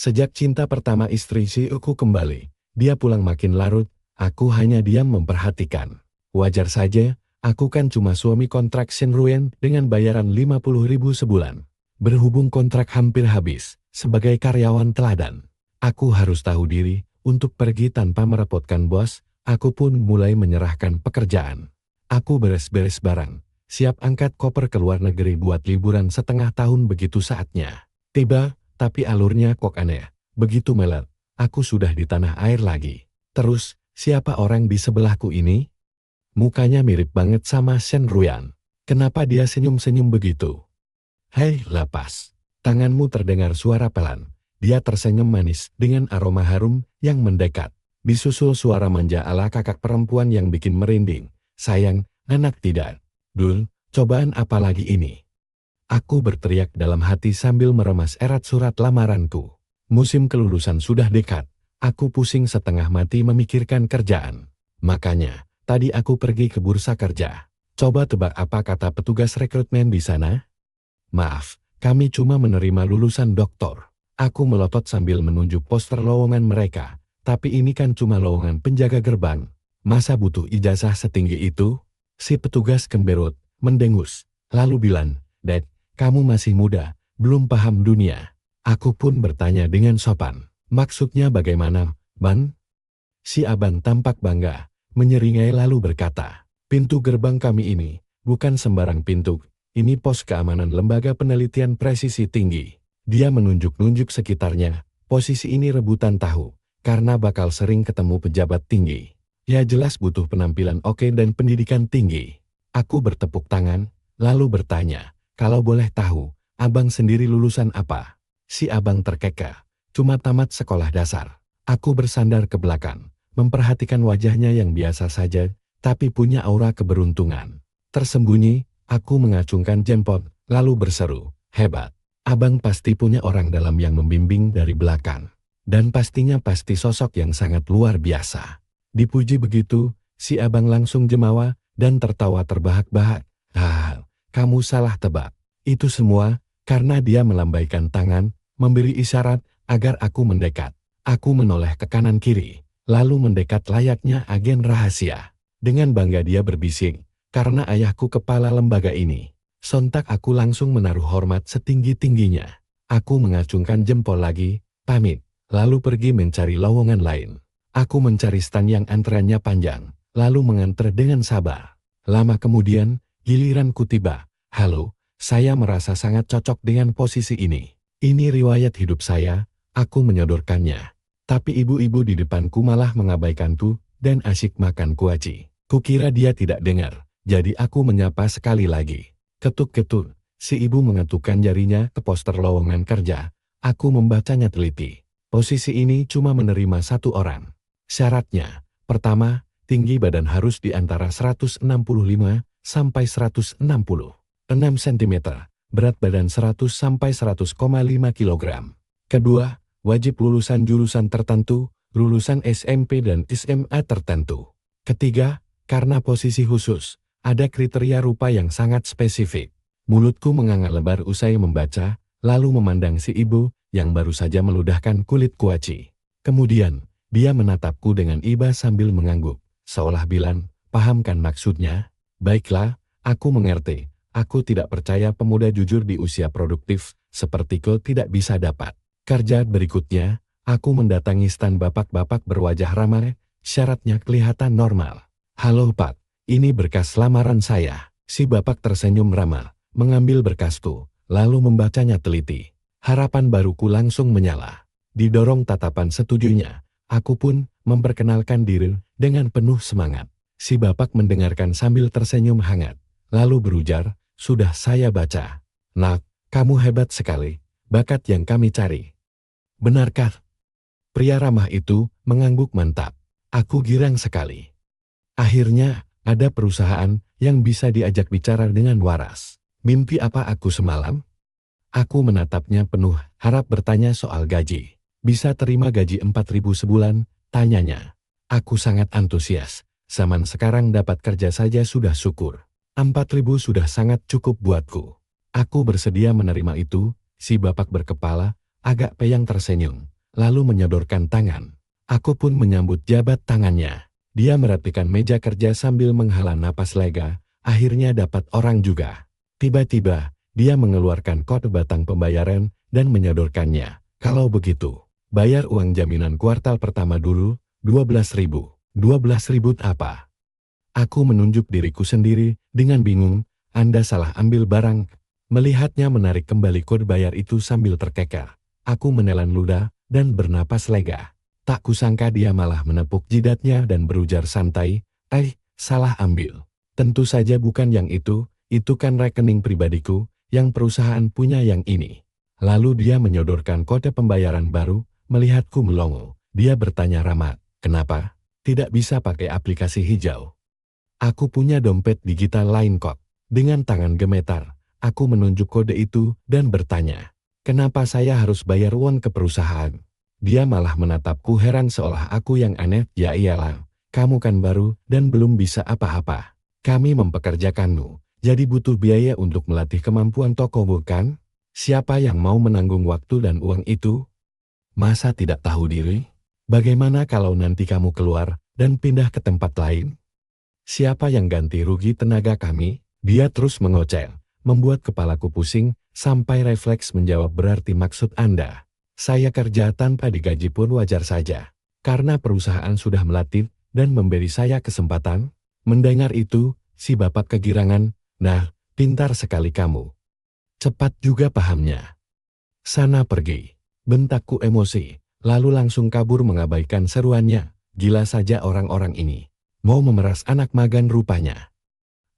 Sejak cinta pertama istri Siuku kembali, dia pulang makin larut, aku hanya diam memperhatikan. Wajar saja, aku kan cuma suami kontrak Shen Ruyan dengan bayaran 50.000 sebulan. Berhubung kontrak hampir habis, sebagai karyawan teladan, aku harus tahu diri untuk pergi tanpa merepotkan bos. Aku pun mulai menyerahkan pekerjaan. Aku beres-beres barang, siap angkat koper ke luar negeri buat liburan setengah tahun begitu saatnya. Tiba, tapi alurnya kok aneh. Begitu melet, aku sudah di tanah air lagi. Terus, siapa orang di sebelahku ini? Mukanya mirip banget sama Shen Ruyan. Kenapa dia senyum-senyum begitu? Hei, lapas. Tanganmu terdengar suara pelan. Dia tersenyum manis dengan aroma harum yang mendekat. Disusul suara manja ala kakak perempuan yang bikin merinding. Sayang, anak tidak. Dul, cobaan apa lagi ini? Aku berteriak dalam hati sambil meremas erat surat lamaranku. Musim kelulusan sudah dekat. Aku pusing setengah mati memikirkan kerjaan. Makanya, tadi aku pergi ke bursa kerja. Coba tebak apa kata petugas rekrutmen di sana? Maaf, kami cuma menerima lulusan doktor. Aku melotot sambil menunjuk poster lowongan mereka. Tapi ini kan cuma lowongan penjaga gerbang. Masa butuh ijazah setinggi itu? Si petugas kemberut, mendengus, lalu bilang, Dad, kamu masih muda, belum paham dunia. Aku pun bertanya dengan sopan. Maksudnya bagaimana, Bang? Si abang tampak bangga, menyeringai lalu berkata, pintu gerbang kami ini, bukan sembarang pintu. Ini pos keamanan lembaga penelitian presisi tinggi. Dia menunjuk-nunjuk sekitarnya, posisi ini rebutan tahu. Karena bakal sering ketemu pejabat tinggi. Ya jelas butuh penampilan oke dan pendidikan tinggi. Aku bertepuk tangan, lalu bertanya, kalau boleh tahu, abang sendiri lulusan apa? Si abang terkekeh, cuma tamat sekolah dasar. Aku bersandar ke belakang, memperhatikan wajahnya yang biasa saja, tapi punya aura keberuntungan. Tersembunyi, aku mengacungkan jempol, lalu berseru, hebat. Abang pasti punya orang dalam yang membimbing dari belakang. Dan pastinya pasti sosok yang sangat luar biasa. Dipuji begitu, si abang langsung jemawa dan tertawa terbahak-bahak. Kamu salah tebak. Itu semua karena dia melambaikan tangan, memberi isyarat agar aku mendekat. Aku menoleh ke kanan kiri, lalu mendekat layaknya agen rahasia. Dengan bangga dia berbisik, karena ayahku kepala lembaga ini. Sontak aku langsung menaruh hormat setinggi-tingginya. Aku mengacungkan jempol lagi, pamit. Lalu pergi mencari lowongan lain. Aku mencari stan yang antreannya panjang, lalu mengantar dengan sabar. Lama kemudian, giliranku tiba. Halo, saya merasa sangat cocok dengan posisi ini. Ini riwayat hidup saya, aku menyodorkannya. Tapi ibu-ibu di depanku malah mengabaikanku dan asyik makan kuaci. Kukira dia tidak dengar, jadi aku menyapa sekali lagi. Ketuk-ketuk, si ibu mengetukkan jarinya ke poster lowongan kerja. Aku membacanya teliti. Posisi ini cuma menerima satu orang. Syaratnya, pertama, tinggi badan harus di antara 165 sampai 166 cm, berat badan 100 sampai 100,5 kg. Kedua, wajib lulusan jurusan tertentu, lulusan SMP dan SMA tertentu. Ketiga, karena posisi khusus, ada kriteria rupa yang sangat spesifik. Mulutku menganga lebar usai membaca, lalu memandang si ibu yang baru saja meludahkan kulit kuaci. Kemudian, dia menatapku dengan iba sambil mengangguk, seolah bilang, paham kan maksudnya? Baiklah, aku mengerti. Aku tidak percaya pemuda jujur di usia produktif, sepertiku tidak bisa dapat kerja. Berikutnya, aku mendatangi stan bapak-bapak berwajah ramah, syaratnya kelihatan normal. Halo Pak, ini berkas lamaran saya. Si bapak tersenyum ramah, mengambil berkasku, lalu membacanya teliti. Harapan baruku langsung menyala. Didorong tatapan setujunya, aku pun memperkenalkan diri dengan penuh semangat. Si bapak mendengarkan sambil tersenyum hangat, lalu berujar, sudah saya baca. Nak, kamu hebat sekali, bakat yang kami cari. Benarkah? Pria ramah itu mengangguk mantap. Aku girang sekali. Akhirnya, ada perusahaan yang bisa diajak bicara dengan waras. Mimpi apa aku semalam? Aku menatapnya penuh harap bertanya soal gaji. Bisa terima gaji 4.000 sebulan? Tanyanya. Aku sangat antusias. Zaman sekarang dapat kerja saja sudah syukur. 4.000 sudah sangat cukup buatku. Aku bersedia menerima itu. Si bapak berkepala, Agak Peyang tersenyum, lalu menyodorkan tangan. Aku pun menyambut jabat tangannya. Dia merapikan meja kerja sambil menghela napas lega, akhirnya dapat orang juga. Tiba-tiba, dia mengeluarkan kode batang pembayaran dan menyodorkannya. Kalau begitu, bayar uang jaminan kuartal pertama dulu, 12.000. 12.000 apa? Aku menunjuk diriku sendiri dengan bingung. Anda salah ambil barang. Melihatnya menarik kembali kode bayar itu sambil terkeker. Aku menelan ludah dan bernapas lega. Tak kusangka dia malah menepuk jidatnya dan berujar santai, salah ambil. Tentu saja bukan yang itu kan rekening pribadiku, yang perusahaan punya yang ini. Lalu dia menyodorkan kode pembayaran baru, melihatku melongo. Dia bertanya ramah, kenapa? Tidak bisa pakai aplikasi hijau. Aku punya dompet digital lain kok. Dengan tangan gemetar, aku menunjuk kode itu dan bertanya, kenapa saya harus bayar uang ke perusahaan? Dia malah menatapku heran seolah aku yang aneh. Ya iyalah, kamu kan baru dan belum bisa apa-apa. Kami mempekerjakanmu, jadi butuh biaya untuk melatih kemampuan toko bukan? Siapa yang mau menanggung waktu dan uang itu? Masa tidak tahu diri? Bagaimana kalau nanti kamu keluar dan pindah ke tempat lain? Siapa yang ganti rugi tenaga kami? Dia terus mengoceh, membuat kepalaku pusing, sampai refleks menjawab berarti maksud Anda. Saya kerja tanpa digaji pun wajar saja, karena perusahaan sudah melatih dan memberi saya kesempatan. Mendengar itu, si bapak kegirangan, nah, pintar sekali kamu. Cepat juga pahamnya. Sana pergi, bentakku emosi, lalu langsung kabur mengabaikan seruannya. Gila saja orang-orang ini, mau memeras anak magang rupanya.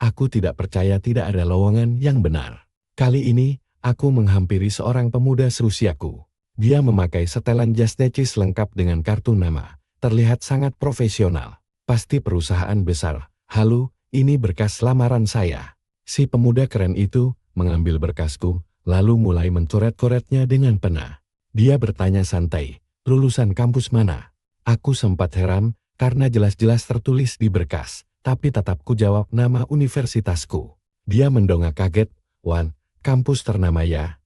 Aku tidak percaya tidak ada lowongan yang benar. Kali ini, aku menghampiri seorang pemuda seusiaku. Dia memakai setelan jas necis lengkap dengan kartu nama. Terlihat sangat profesional. Pasti perusahaan besar. Halo, ini berkas lamaran saya. Si pemuda keren itu mengambil berkasku, lalu mulai mencoret-coretnya dengan pena. Dia bertanya santai, lulusan kampus mana? Aku sempat heran, karena jelas-jelas tertulis di berkas. Tapi tetap ku jawab nama universitasku. Dia mendongak kaget, Wan, kampus ternama ya.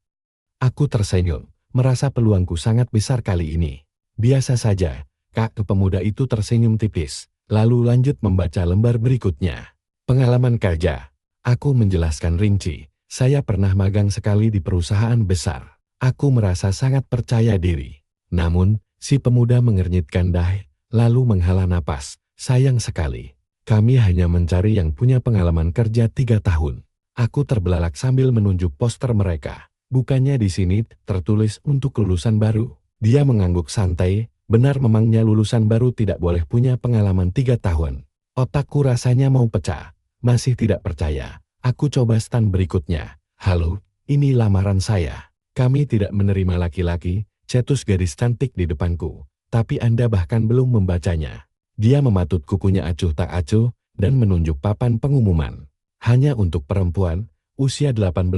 Aku tersenyum, merasa peluangku sangat besar kali ini. Biasa saja, Kak. Pemuda itu tersenyum tipis, lalu lanjut membaca lembar berikutnya. Pengalaman kerja. Aku menjelaskan rinci, saya pernah magang sekali di perusahaan besar. Aku merasa sangat percaya diri. Namun, si pemuda mengernyitkan dahi, lalu menghela napas, sayang sekali. Kami hanya mencari yang punya pengalaman kerja 3 tahun. Aku terbelalak sambil menunjuk poster mereka. Bukannya di sini tertulis untuk lulusan baru. Dia mengangguk santai, benar memangnya lulusan baru tidak boleh punya pengalaman 3 tahun. Otakku rasanya mau pecah. Masih tidak percaya. Aku coba stand berikutnya. Halo, ini lamaran saya. Kami tidak menerima laki-laki, cetus gadis cantik di depanku. Tapi Anda bahkan belum membacanya. Dia mematut kukunya acuh tak acuh, dan menunjuk papan pengumuman. Hanya untuk perempuan, usia 18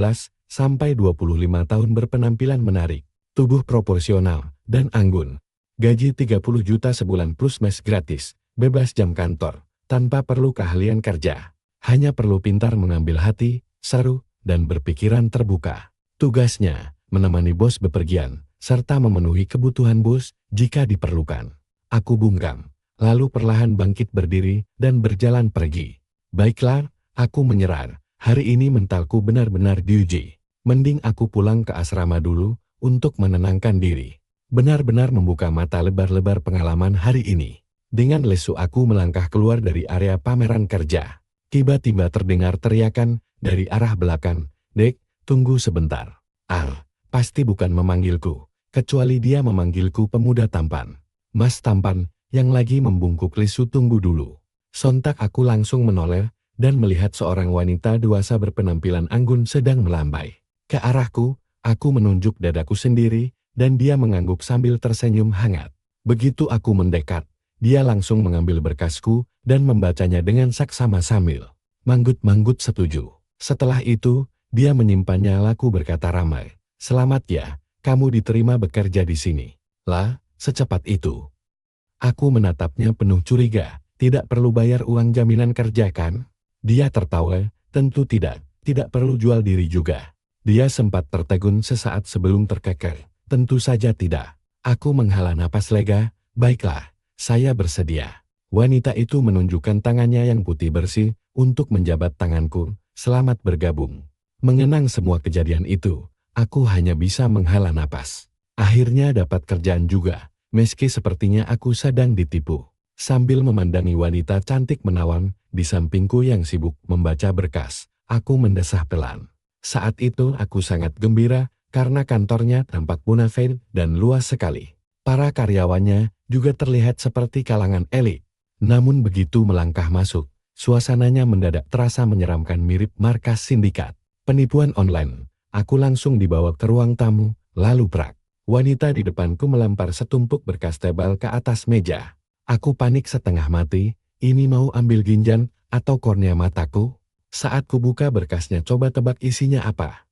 sampai 25 tahun berpenampilan menarik, tubuh proporsional, dan anggun. Gaji 30 juta sebulan plus mes gratis, bebas jam kantor, tanpa perlu keahlian kerja. Hanya perlu pintar mengambil hati, seru, dan berpikiran terbuka. Tugasnya, menemani bos bepergian, serta memenuhi kebutuhan bos jika diperlukan. Aku bungkam. Lalu perlahan bangkit berdiri dan berjalan pergi. Baiklah, aku menyerah. Hari ini mentalku benar-benar diuji. Mending aku pulang ke asrama dulu untuk menenangkan diri. Benar-benar membuka mata lebar-lebar pengalaman hari ini. Dengan lesu aku melangkah keluar dari area pameran kerja. Tiba-tiba terdengar teriakan dari arah belakang. Dek, tunggu sebentar. Pasti bukan memanggilku. Kecuali dia memanggilku pemuda tampan. Mas tampan, yang lagi membungkuk lesu tunggu dulu. Sontak aku langsung menoleh, dan melihat seorang wanita dewasa berpenampilan anggun sedang melambai. Ke arahku, aku menunjuk dadaku sendiri, dan dia mengangguk sambil tersenyum hangat. Begitu aku mendekat, dia langsung mengambil berkasku, dan membacanya dengan saksama sambil manggut-manggut setuju. Setelah itu, dia menyimpannya laku berkata ramai, "Selamat ya, kamu diterima bekerja di sini." Lah, secepat itu. Aku menatapnya penuh curiga, tidak perlu bayar uang jaminan kerja kan? Dia tertawa, tentu tidak perlu jual diri juga. Dia sempat tertegun sesaat sebelum terkeker. Tentu saja tidak. Aku menghela napas lega. Baiklah, saya bersedia. Wanita itu menunjukkan tangannya yang putih bersih untuk menjabat tanganku. Selamat bergabung. Mengenang semua kejadian itu, aku hanya bisa menghela napas. Akhirnya dapat kerjaan juga, meski sepertinya aku sedang ditipu. Sambil memandangi wanita cantik menawan di sampingku yang sibuk membaca berkas, aku mendesah pelan. Saat itu aku sangat gembira karena kantornya tampak bonafide dan luas sekali. Para karyawannya juga terlihat seperti kalangan elit. Namun begitu melangkah masuk, suasananya mendadak terasa menyeramkan mirip markas sindikat. Penipuan online. Aku langsung dibawa ke ruang tamu, lalu prak. Wanita di depanku melempar setumpuk berkas tebal ke atas meja. Aku panik setengah mati, ini mau ambil ginjan atau kornea mataku? Saat kubuka berkasnya coba tebak isinya apa?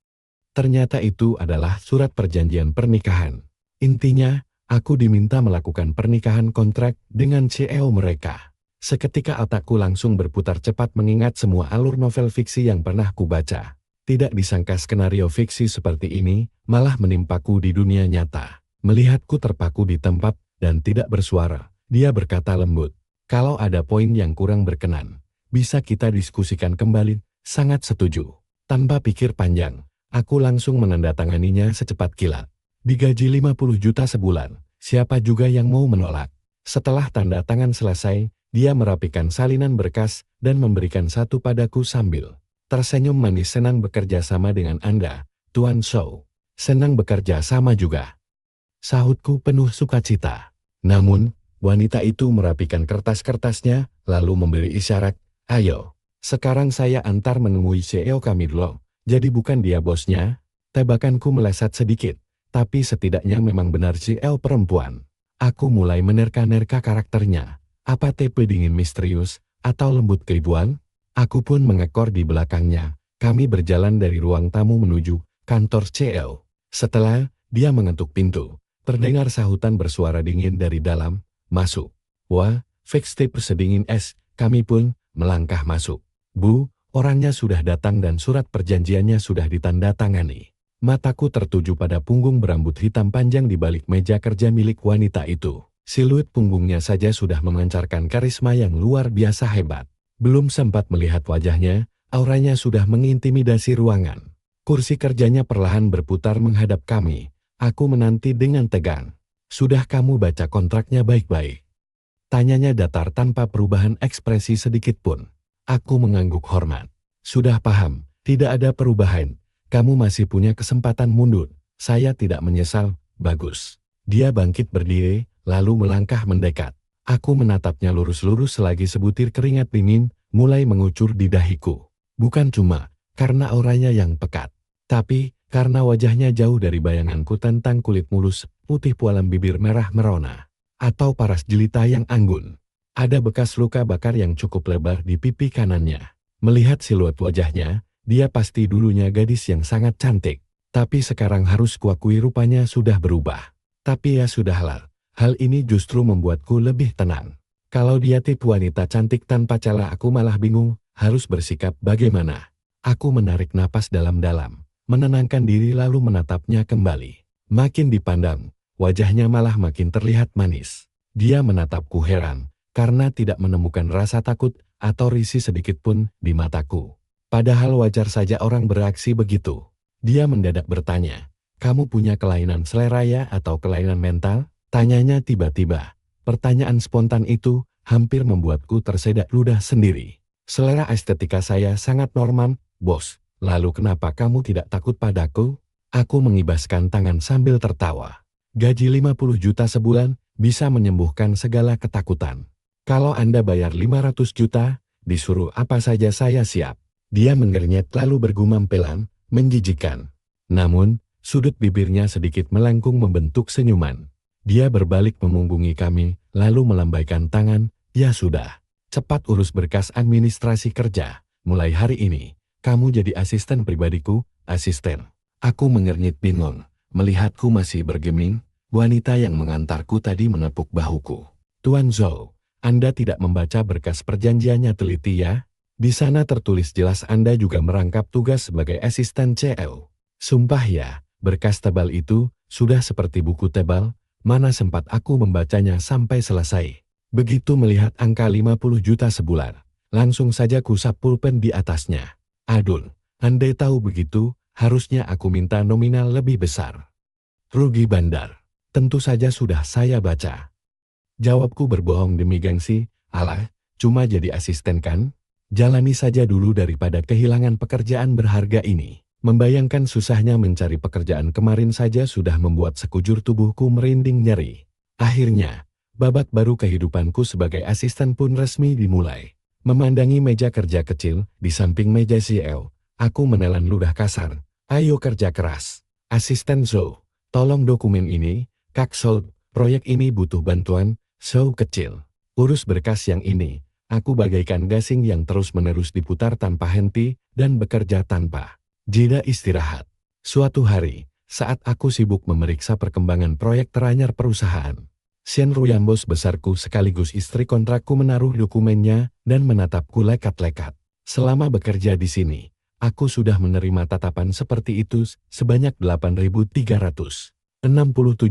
Ternyata itu adalah surat perjanjian pernikahan. Intinya, aku diminta melakukan pernikahan kontrak dengan CEO mereka. Seketika otakku langsung berputar cepat mengingat semua alur novel fiksi yang pernah kubaca. Tidak disangka skenario fiksi seperti ini malah menimpaku di dunia nyata. Melihatku terpaku di tempat dan tidak bersuara, dia berkata lembut, "Kalau ada poin yang kurang berkenan, bisa kita diskusikan kembali." Sangat setuju. Tanpa pikir panjang, aku langsung menandatanganinya secepat kilat. Digaji 50 juta sebulan, siapa juga yang mau menolak? Setelah tanda tangan selesai, dia merapikan salinan berkas dan memberikan satu padaku sambil tersenyum manis. "Senang bekerja sama dengan Anda, Tuan Zhou." "Senang bekerja sama juga," sahutku penuh sukacita. Namun, wanita itu merapikan kertas-kertasnya, lalu memberi isyarat, "Ayo, sekarang saya antar menemui CEO kami dulu." Jadi bukan dia bosnya? Tebakanku meleset sedikit, tapi setidaknya memang benar CEO perempuan. Aku mulai menerka-nerka karakternya. Apa tipe dingin misterius, atau lembut keibuan? Aku pun mengekor di belakangnya. Kami berjalan dari ruang tamu menuju kantor CEO. Setelah dia mengetuk pintu, terdengar sahutan bersuara dingin dari dalam, "Masuk." Wah, fix tipe sedingin es. Kami pun melangkah masuk. "Bu, orangnya sudah datang dan surat perjanjiannya sudah ditandatangani." Mataku tertuju pada punggung berambut hitam panjang di balik meja kerja milik wanita itu. Siluet punggungnya saja sudah memancarkan karisma yang luar biasa hebat. Belum sempat melihat wajahnya, auranya sudah mengintimidasi ruangan. Kursi kerjanya perlahan berputar menghadap kami. Aku menanti dengan tegang. "Sudah kamu baca kontraknya baik-baik?" Tanyanya datar tanpa perubahan ekspresi sedikit pun. Aku mengangguk hormat. "Sudah paham, tidak ada perubahan. Kamu masih punya kesempatan mundur." Saya tidak menyesal. "Bagus." Dia bangkit berdiri, lalu melangkah mendekat. Aku menatapnya lurus-lurus selagi sebutir keringat dingin mulai mengucur di dahiku. Bukan cuma karena auranya yang pekat, tapi karena wajahnya jauh dari bayanganku tentang kulit mulus, putih pualam bibir merah merona, atau paras jelita yang anggun. Ada bekas luka bakar yang cukup lebar di pipi kanannya. Melihat siluet wajahnya, dia pasti dulunya gadis yang sangat cantik. Tapi sekarang harus kuakui rupanya sudah berubah. Tapi ya sudahlah. Hal ini justru membuatku lebih tenang. Kalau dia tipe wanita cantik tanpa celah, aku malah bingung harus bersikap bagaimana. Aku menarik napas dalam-dalam, menenangkan diri lalu menatapnya kembali. Makin dipandang, wajahnya malah makin terlihat manis. Dia menatapku heran, karena tidak menemukan rasa takut atau risih sedikit pun di mataku. Padahal wajar saja orang bereaksi begitu. Dia mendadak bertanya, "Kamu punya kelainan selera ya atau kelainan mental?" Tanyanya tiba-tiba. Pertanyaan spontan itu hampir membuatku tersedak ludah sendiri. "Selera estetika saya sangat normal, bos. Lalu kenapa kamu tidak takut padaku?" Aku mengibaskan tangan sambil tertawa. "Gaji 50 juta sebulan bisa menyembuhkan segala ketakutan. Kalau Anda bayar 500 juta, disuruh apa saja saya siap." Dia mengernyet lalu bergumam pelan, menjijikan. Namun, sudut bibirnya sedikit melengkung membentuk senyuman. Dia berbalik memunggungi kami, lalu melambaikan tangan, "Ya sudah, cepat urus berkas administrasi kerja. Mulai hari ini, kamu jadi asisten pribadiku." "Asisten?" Aku mengernyit bingung. Melihatku masih bergeming, wanita yang mengantarku tadi menepuk bahuku. "Tuan Zhou, Anda tidak membaca berkas perjanjiannya teliti ya? Di sana tertulis jelas Anda juga merangkap tugas sebagai asisten CEO." "Sumpah ya, berkas tebal itu sudah seperti buku tebal, mana sempat aku membacanya sampai selesai. Begitu melihat angka 50 juta sebulan, langsung saja kusap pulpen di atasnya. Adul, andai tahu begitu, harusnya aku minta nominal lebih besar. Rugi bandar. Tentu saja sudah saya baca. Jawabku berbohong demi gengsi, alah, cuma jadi asisten kan? Jalani saja dulu daripada kehilangan pekerjaan berharga ini. Membayangkan susahnya mencari pekerjaan kemarin saja sudah membuat sekujur tubuhku merinding nyeri. Akhirnya, babak baru kehidupanku sebagai asisten pun resmi dimulai. Memandangi meja kerja kecil di samping meja CEO, aku menelan ludah kasar. Ayo kerja keras. Asisten Zhou, tolong dokumen ini. Kak Zhou, proyek ini butuh bantuan. Zhou kecil, urus berkas yang ini. Aku bagaikan gasing yang terus-menerus diputar tanpa henti dan bekerja tanpa jeda istirahat. Suatu hari, saat aku sibuk memeriksa perkembangan proyek teranyar perusahaan, Shen Ruyan bos besarku sekaligus istri kontrakku menaruh dokumennya dan menatapku lekat-lekat. Selama bekerja di sini, aku sudah menerima tatapan seperti itu sebanyak 8.367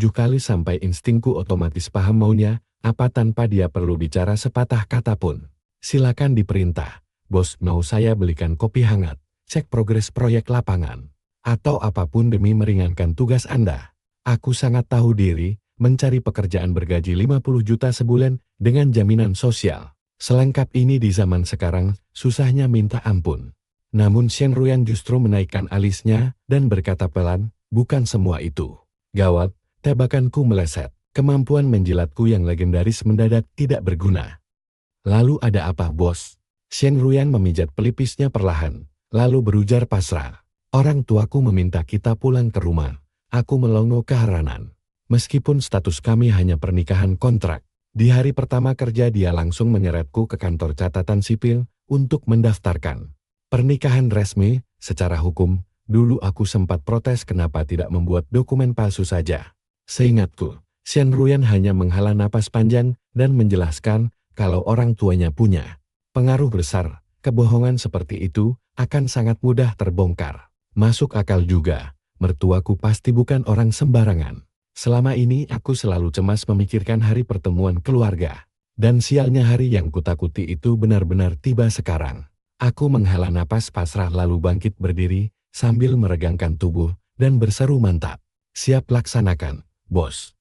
kali sampai instingku otomatis paham maunya apa tanpa dia perlu bicara sepatah kata pun. Silakan diperintah, bos, mau saya belikan kopi hangat, cek progres proyek lapangan, atau apapun demi meringankan tugas Anda. Aku sangat tahu diri, mencari pekerjaan bergaji 50 juta sebulan dengan jaminan sosial. Selengkap ini di zaman sekarang, susahnya minta ampun. Namun Shen Ruyan justru menaikkan alisnya dan berkata pelan, bukan semua itu. Gawat, tebakanku meleset. Kemampuan menjilatku yang legendaris mendadak tidak berguna. Lalu ada apa, bos? Shen Ruyan memijat pelipisnya perlahan, lalu berujar pasrah. Orang tuaku meminta kita pulang ke rumah. Aku melongo keheranan. Meskipun status kami hanya pernikahan kontrak, di hari pertama kerja dia langsung menyeretku ke kantor catatan sipil untuk mendaftarkan pernikahan resmi. Secara hukum, dulu aku sempat protes kenapa tidak membuat dokumen palsu saja. Seingatku, Shen Ruyan hanya menghela napas panjang dan menjelaskan kalau orang tuanya punya pengaruh besar, kebohongan seperti itu akan sangat mudah terbongkar. Masuk akal juga, mertuaku pasti bukan orang sembarangan. Selama ini aku selalu cemas memikirkan hari pertemuan keluarga. Dan sialnya hari yang kutakuti itu benar-benar tiba sekarang. Aku menghela napas pasrah lalu bangkit berdiri sambil meregangkan tubuh dan berseru mantap. Siap laksanakan, bos.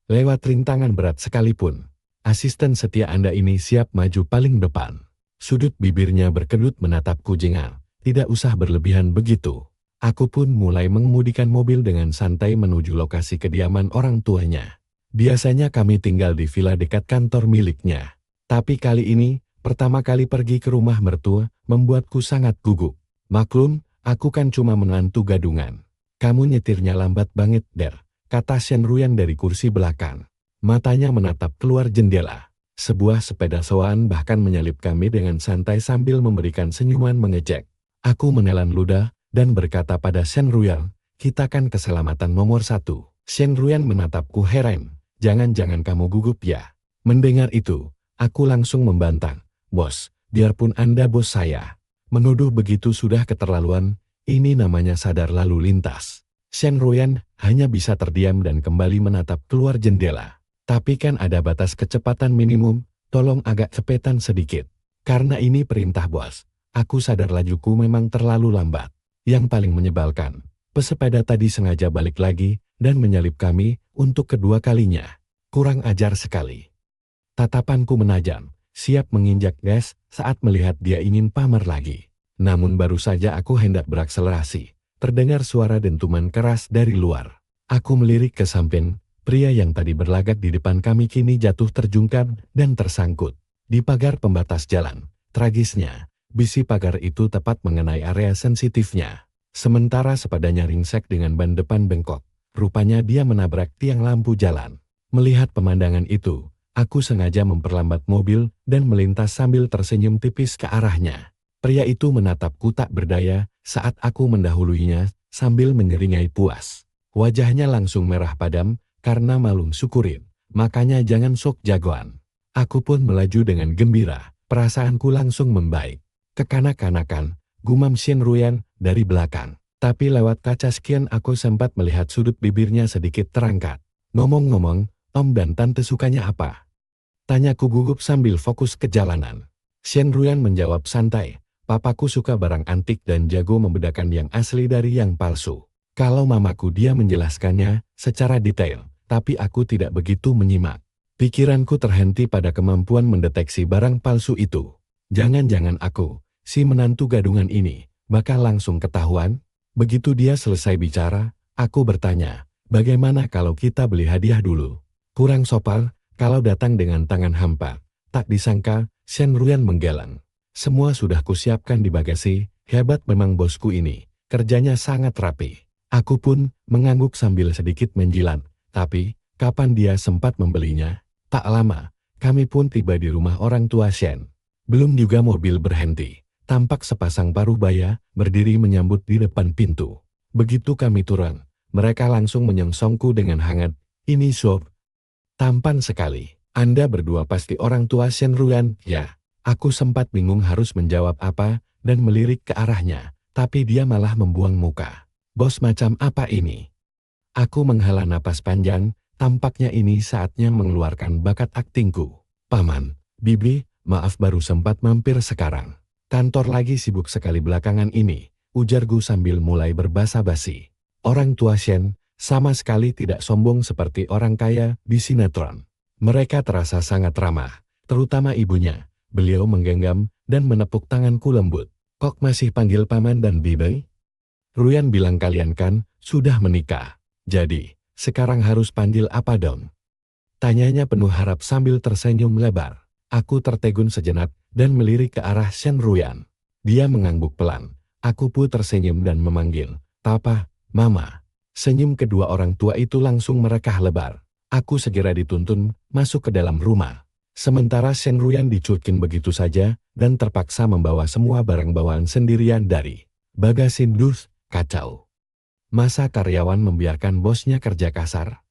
Lewat rintangan berat sekalipun, asisten setia Anda ini siap maju paling depan. Sudut bibirnya berkedut menatapku jengah. Tidak usah berlebihan begitu. Aku pun mulai mengemudikan mobil dengan santai menuju lokasi kediaman orang tuanya. Biasanya kami tinggal di villa dekat kantor miliknya. Tapi kali ini, pertama kali pergi ke rumah mertua, membuatku sangat gugup. Maklum, aku kan cuma menantu gadungan. Kamu nyetirnya lambat banget, Der, kata Shen Ruyan dari kursi belakang. Matanya menatap keluar jendela. Sebuah sepeda sewaan bahkan menyalip kami dengan santai sambil memberikan senyuman mengejek. Aku menelan ludah dan berkata pada Shen Ruyan, kita kan keselamatan nomor 1. Shen Ruyan menatapku heran. Jangan-jangan kamu gugup ya. Mendengar itu, aku langsung membantang. Bos, biarpun Anda bos saya. Menuduh begitu sudah keterlaluan, ini namanya sadar lalu lintas. Shen Ruyan hanya bisa terdiam dan kembali menatap keluar jendela. Tapi kan ada batas kecepatan minimum, tolong agak cepetan sedikit. Karena ini perintah bos, aku sadar lajuku memang terlalu lambat. Yang paling menyebalkan, pesepeda tadi sengaja balik lagi dan menyalip kami untuk kedua kalinya. Kurang ajar sekali. Tatapanku menajam, siap menginjak gas saat melihat dia ingin pamer lagi. Namun baru saja aku hendak berakselerasi, terdengar suara dentuman keras dari luar. Aku melirik ke samping, pria yang tadi berlagak di depan kami kini jatuh terjungkam dan tersangkut di pagar pembatas jalan. Tragisnya, bisi pagar itu tepat mengenai area sensitifnya. Sementara sepedanya ringsek dengan ban depan bengkok. Rupanya dia menabrak tiang lampu jalan. Melihat pemandangan itu, aku sengaja memperlambat mobil dan melintas sambil tersenyum tipis ke arahnya. Pria itu menatapku tak berdaya saat aku mendahuluinya sambil menyeringai puas. Wajahnya langsung merah padam karena malung syukurin. Makanya jangan sok jagoan. Aku pun melaju dengan gembira. Perasaanku langsung membaik. Kekanak-kanakan, gumam Shen Ruyan dari belakang. Tapi lewat kaca spion aku sempat melihat sudut bibirnya sedikit terangkat. Ngomong-ngomong, Om dan Tante sukanya apa? Tanyaku gugup sambil fokus ke jalanan. Shen Ruyan menjawab santai, papaku suka barang antik dan jago membedakan yang asli dari yang palsu. Kalau mamaku dia menjelaskannya secara detail, tapi aku tidak begitu menyimak. Pikiranku terhenti pada kemampuan mendeteksi barang palsu itu. Jangan-jangan aku, si menantu gadungan ini, bakal langsung ketahuan? Begitu dia selesai bicara, aku bertanya, bagaimana kalau kita beli hadiah dulu? Kurang sopan, kalau datang dengan tangan hampa. Tak disangka, Shen Ruyan menggeleng. Semua sudah kusiapkan di bagasi, hebat memang bosku ini, kerjanya sangat rapi. Aku pun mengangguk sambil sedikit menjilat, tapi kapan dia sempat membelinya? Tak lama, kami pun tiba di rumah orang tua Shen. Belum juga mobil berhenti, tampak sepasang paruh baya berdiri menyambut di depan pintu. Begitu kami turun, mereka langsung menyongsongku dengan hangat, "Ini Sob. Tampan sekali. Anda berdua pasti orang tua Shen Ruyan, ya?" Aku sempat bingung harus menjawab apa dan melirik ke arahnya, tapi dia malah membuang muka. "Bos macam apa ini?" Aku menghela napas panjang, tampaknya ini saatnya mengeluarkan bakat aktingku. "Paman, Bibi, maaf baru sempat mampir sekarang. Kantor lagi sibuk sekali belakangan ini," ujarku sambil mulai berbasa-basi. Orang tua Shen sama sekali tidak sombong seperti orang kaya di sinetron. Mereka terasa sangat ramah, terutama ibunya. Beliau menggenggam dan menepuk tanganku lembut. "Kok masih panggil paman dan bibi? Ruyan bilang kalian kan sudah menikah. Jadi, sekarang harus panggil apa dong?" Tanyanya penuh harap sambil tersenyum lebar. Aku tertegun sejenak dan melirik ke arah Shen Ruyan. Dia mengangguk pelan. Aku pun tersenyum dan memanggil, "Papa, Mama." Senyum kedua orang tua itu langsung merekah lebar. Aku segera dituntun masuk ke dalam rumah. Sementara Shen Ruyan dicuekin begitu saja dan terpaksa membawa semua barang bawaan sendirian dari bagasi dus. Kacau. Masa karyawan membiarkan bosnya kerja kasar?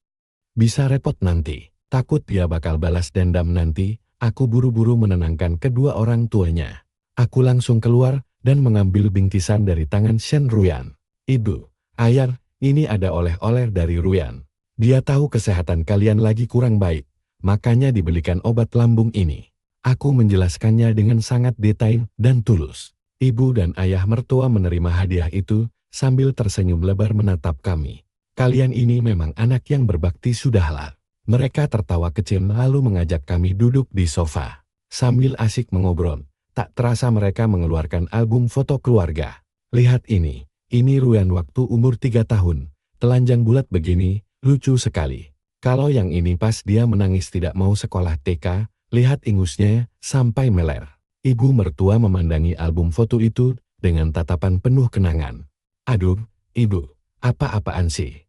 Bisa repot nanti. Takut dia bakal balas dendam nanti. Aku buru-buru menenangkan kedua orang tuanya. Aku langsung keluar dan mengambil bingkisan dari tangan Shen Ruyan. "Ibu, Ayah, ini ada oleh-oleh dari Ruyan. Dia tahu kesehatan kalian lagi kurang baik, makanya dibelikan obat lambung ini." Aku menjelaskannya dengan sangat detail dan tulus. Ibu dan ayah mertua menerima hadiah itu sambil tersenyum lebar menatap kami. "Kalian ini memang anak yang berbakti sudahlah." Mereka tertawa kecil lalu mengajak kami duduk di sofa. Sambil asik mengobrol, tak terasa mereka mengeluarkan album foto keluarga. "Lihat ini Ruyan waktu umur 3 tahun. Telanjang bulat begini, lucu sekali. Kalau yang ini pas dia menangis tidak mau sekolah TK, lihat ingusnya sampai meler." Ibu mertua memandangi album foto itu dengan tatapan penuh kenangan. "Aduh, Ibu, apa-apaan sih?"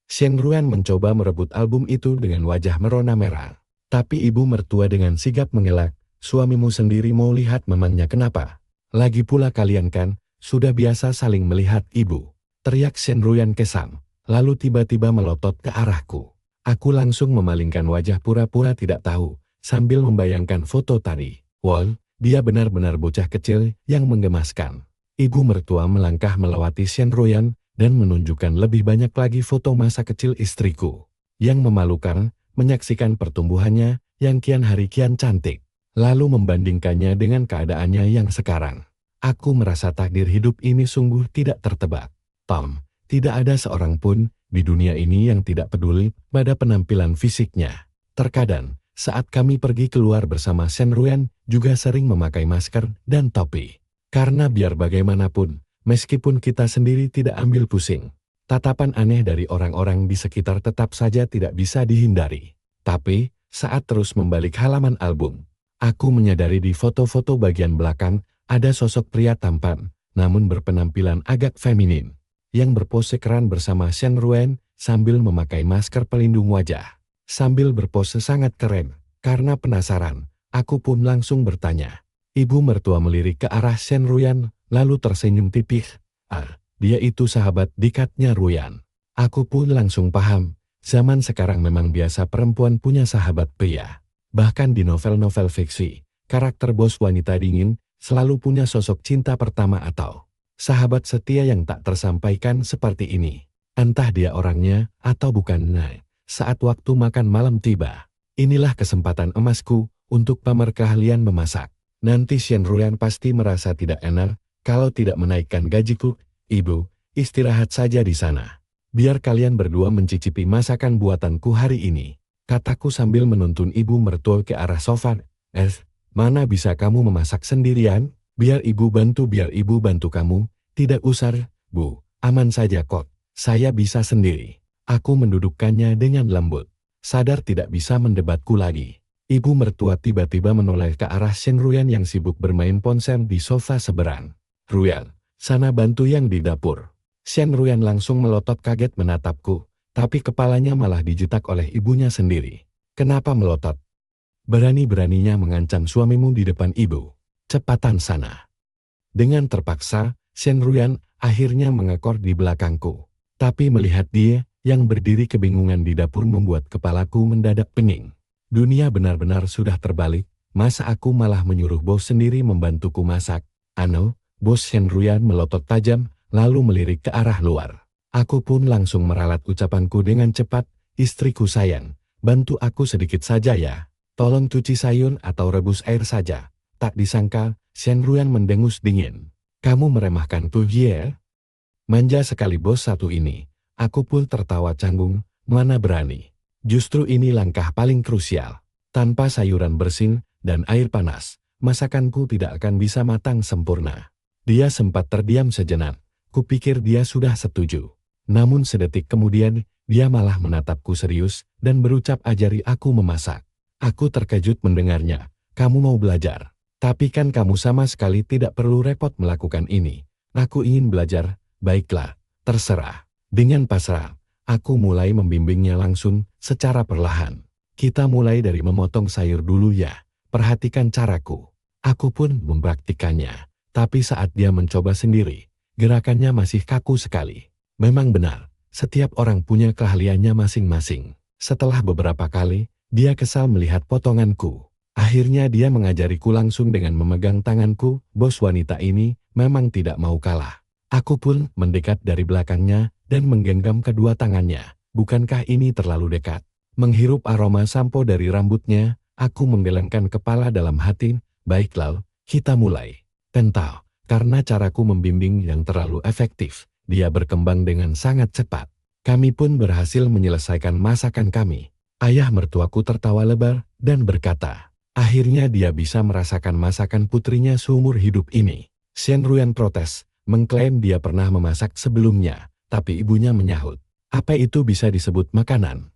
Shen Ruyan mencoba merebut album itu dengan wajah merona merah. Tapi ibu mertua dengan sigap mengelak, "Suamimu sendiri mau lihat memangnya kenapa? Lagi pula kalian kan, sudah biasa saling melihat Ibu," teriak Shen Ruyan kesam, lalu tiba-tiba melotot ke arahku. Aku langsung memalingkan wajah pura-pura tidak tahu, sambil membayangkan foto tadi. Wow, dia benar-benar bocah kecil yang menggemaskan. Ibu mertua melangkah melewati Shen Ruyan dan menunjukkan lebih banyak lagi foto masa kecil istriku. Yang memalukan, menyaksikan pertumbuhannya yang kian hari kian cantik, lalu membandingkannya dengan keadaannya yang sekarang. Aku merasa takdir hidup ini sungguh tidak tertebak. Tom, tidak ada seorang pun di dunia ini yang tidak peduli pada penampilan fisiknya. Terkadang, saat kami pergi keluar bersama Shen Ruyan juga sering memakai masker dan topi. Karena biar bagaimanapun, meskipun kita sendiri tidak ambil pusing, tatapan aneh dari orang-orang di sekitar tetap saja tidak bisa dihindari. Tapi, saat terus membalik halaman album, aku menyadari di foto-foto bagian belakang ada sosok pria tampan, namun berpenampilan agak feminin, yang berpose keren bersama Shen Ruyan sambil memakai masker pelindung wajah. Sambil berpose sangat keren, karena penasaran, aku pun langsung bertanya. Ibu mertua melirik ke arah Shen Ruyan, lalu tersenyum tipis. "Ah, dia itu sahabat dekatnya Ruyan." Aku pun langsung paham, zaman sekarang memang biasa perempuan punya sahabat pria. Bahkan di novel-novel fiksi, karakter bos wanita dingin selalu punya sosok cinta pertama atau Sahabat setia yang tak tersampaikan seperti ini. Entah dia orangnya atau bukan. Nah, saat waktu makan malam tiba, inilah kesempatan emasku untuk pamer keahlian memasak. Nanti Shen Ruyan pasti merasa tidak enak kalau tidak menaikkan gajiku. Ibu, istirahat saja di sana. Biar kalian berdua mencicipi masakan buatanku hari ini, kataku sambil menuntun ibu mertua ke arah sofa. Mana bisa kamu memasak sendirian? Biar ibu bantu kamu. Tidak usah, Bu, aman saja kok. Saya bisa sendiri. Aku mendudukkannya dengan lembut. Sadar tidak bisa mendebatku lagi. Ibu mertua tiba-tiba menoleh ke arah Shen Ruyan yang sibuk bermain ponsel di sofa seberang. Ruyan, sana bantu yang di dapur. Shen Ruyan langsung melotot kaget menatapku, tapi kepalanya malah dijetak oleh ibunya sendiri. Kenapa melotot? Berani-beraninya mengancam suamimu di depan ibu. Cepatan sana. Dengan terpaksa, Shen Ruyan akhirnya mengekor di belakangku. Tapi melihat dia yang berdiri kebingungan di dapur membuat kepalaku mendadak pening. Dunia benar-benar sudah terbalik, masa aku malah menyuruh bos sendiri membantuku masak. Bos Shen Ruyan melotot tajam, lalu melirik ke arah luar. Aku pun langsung meralat ucapanku dengan cepat, istriku sayang, bantu aku sedikit saja ya. Tolong cuci sayur atau rebus air saja. Tak disangka, Shen Ruyan mendengus dingin. Kamu meremehkan tuh ya? Manja sekali bos satu ini. Aku pun tertawa canggung, mana berani. Justru ini langkah paling krusial. Tanpa sayuran bersih dan air panas, masakanku tidak akan bisa matang sempurna. Dia sempat terdiam sejenak. Kupikir dia sudah setuju. Namun sedetik kemudian, dia malah menatapku serius dan berucap ajari aku memasak. Aku terkejut mendengarnya. Kamu mau belajar? Tapi kan kamu sama sekali tidak perlu repot melakukan ini. Aku ingin belajar. Baiklah, terserah. Dengan pasrah, aku mulai membimbingnya langsung secara perlahan. Kita mulai dari memotong sayur dulu ya. Perhatikan caraku. Aku pun mempraktikannya. Tapi saat dia mencoba sendiri, gerakannya masih kaku sekali. Memang benar, setiap orang punya keahliannya masing-masing. Setelah beberapa kali, dia kesal melihat potonganku. Akhirnya dia mengajariku langsung dengan memegang tanganku. Bos wanita ini memang tidak mau kalah. Aku pun mendekat dari belakangnya dan menggenggam kedua tangannya. Bukankah ini terlalu dekat? Menghirup aroma sampo dari rambutnya, aku menggelengkan kepala dalam hati. Baiklah, kita mulai. Tentu, karena caraku membimbing yang terlalu efektif, dia berkembang dengan sangat cepat. Kami pun berhasil menyelesaikan masakan kami. Ayah mertuaku tertawa lebar dan berkata, akhirnya dia bisa merasakan masakan putrinya seumur hidup ini. Shen Ruyan protes, mengklaim dia pernah memasak sebelumnya, tapi ibunya menyahut. Apa itu bisa disebut makanan?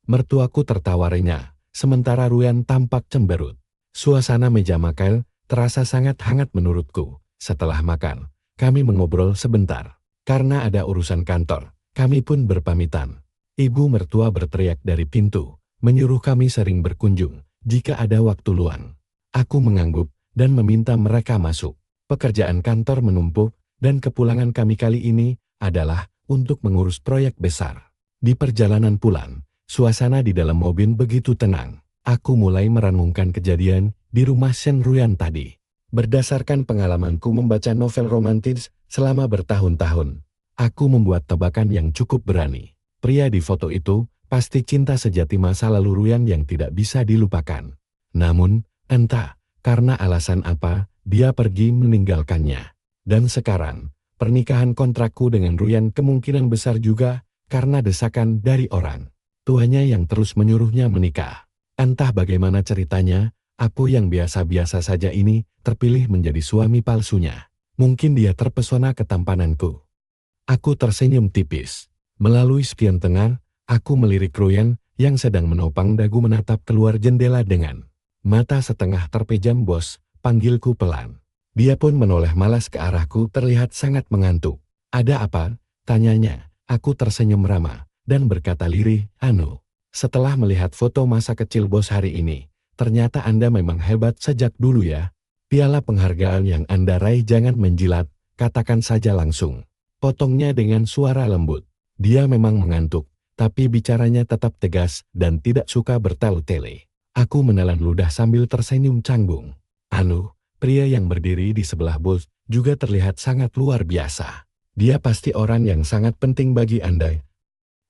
Mertuaku tertawa renyah, sementara Ruyan tampak cemberut. Suasana meja makan terasa sangat hangat menurutku. Setelah makan, kami mengobrol sebentar. Karena ada urusan kantor, kami pun berpamitan. Ibu mertua berteriak dari pintu, menyuruh kami sering berkunjung jika ada waktu luang. Aku mengangguk dan meminta mereka masuk. Pekerjaan kantor menumpuk dan kepulangan kami kali ini adalah untuk mengurus proyek besar. Di perjalanan pulang, suasana di dalam mobil begitu tenang. Aku mulai merenungkan kejadian di rumah Shen Ruyan tadi. Berdasarkan pengalamanku membaca novel romantis selama bertahun-tahun, aku membuat tebakan yang cukup berani. Pria di foto itu pasti cinta sejati masa lalu Ruyan yang tidak bisa dilupakan. Namun, entah karena alasan apa, dia pergi meninggalkannya. Dan sekarang, pernikahan kontrakku dengan Ruyan kemungkinan besar juga karena desakan dari orang tuanya yang terus menyuruhnya menikah. Entah bagaimana ceritanya, aku yang biasa-biasa saja ini terpilih menjadi suami palsunya. Mungkin dia terpesona ketampananku. Aku tersenyum tipis. Melalui spion tengah, aku melirik Ruyan yang sedang menopang dagu menatap keluar jendela dengan mata setengah terpejam. Bos, panggilku pelan. Dia pun menoleh malas ke arahku terlihat sangat mengantuk. Ada apa? Tanyanya. Aku tersenyum ramah dan berkata lirih, setelah melihat foto masa kecil bos hari ini, ternyata Anda memang hebat sejak dulu ya. Piala penghargaan yang Anda raih jangan menjilat, katakan saja langsung. Potongnya dengan suara lembut. Dia memang mengantuk, tapi bicaranya tetap tegas dan tidak suka bertele-tele. Aku menelan ludah sambil tersenyum canggung. Pria yang berdiri di sebelah bos juga terlihat sangat luar biasa. Dia pasti orang yang sangat penting bagi Anda.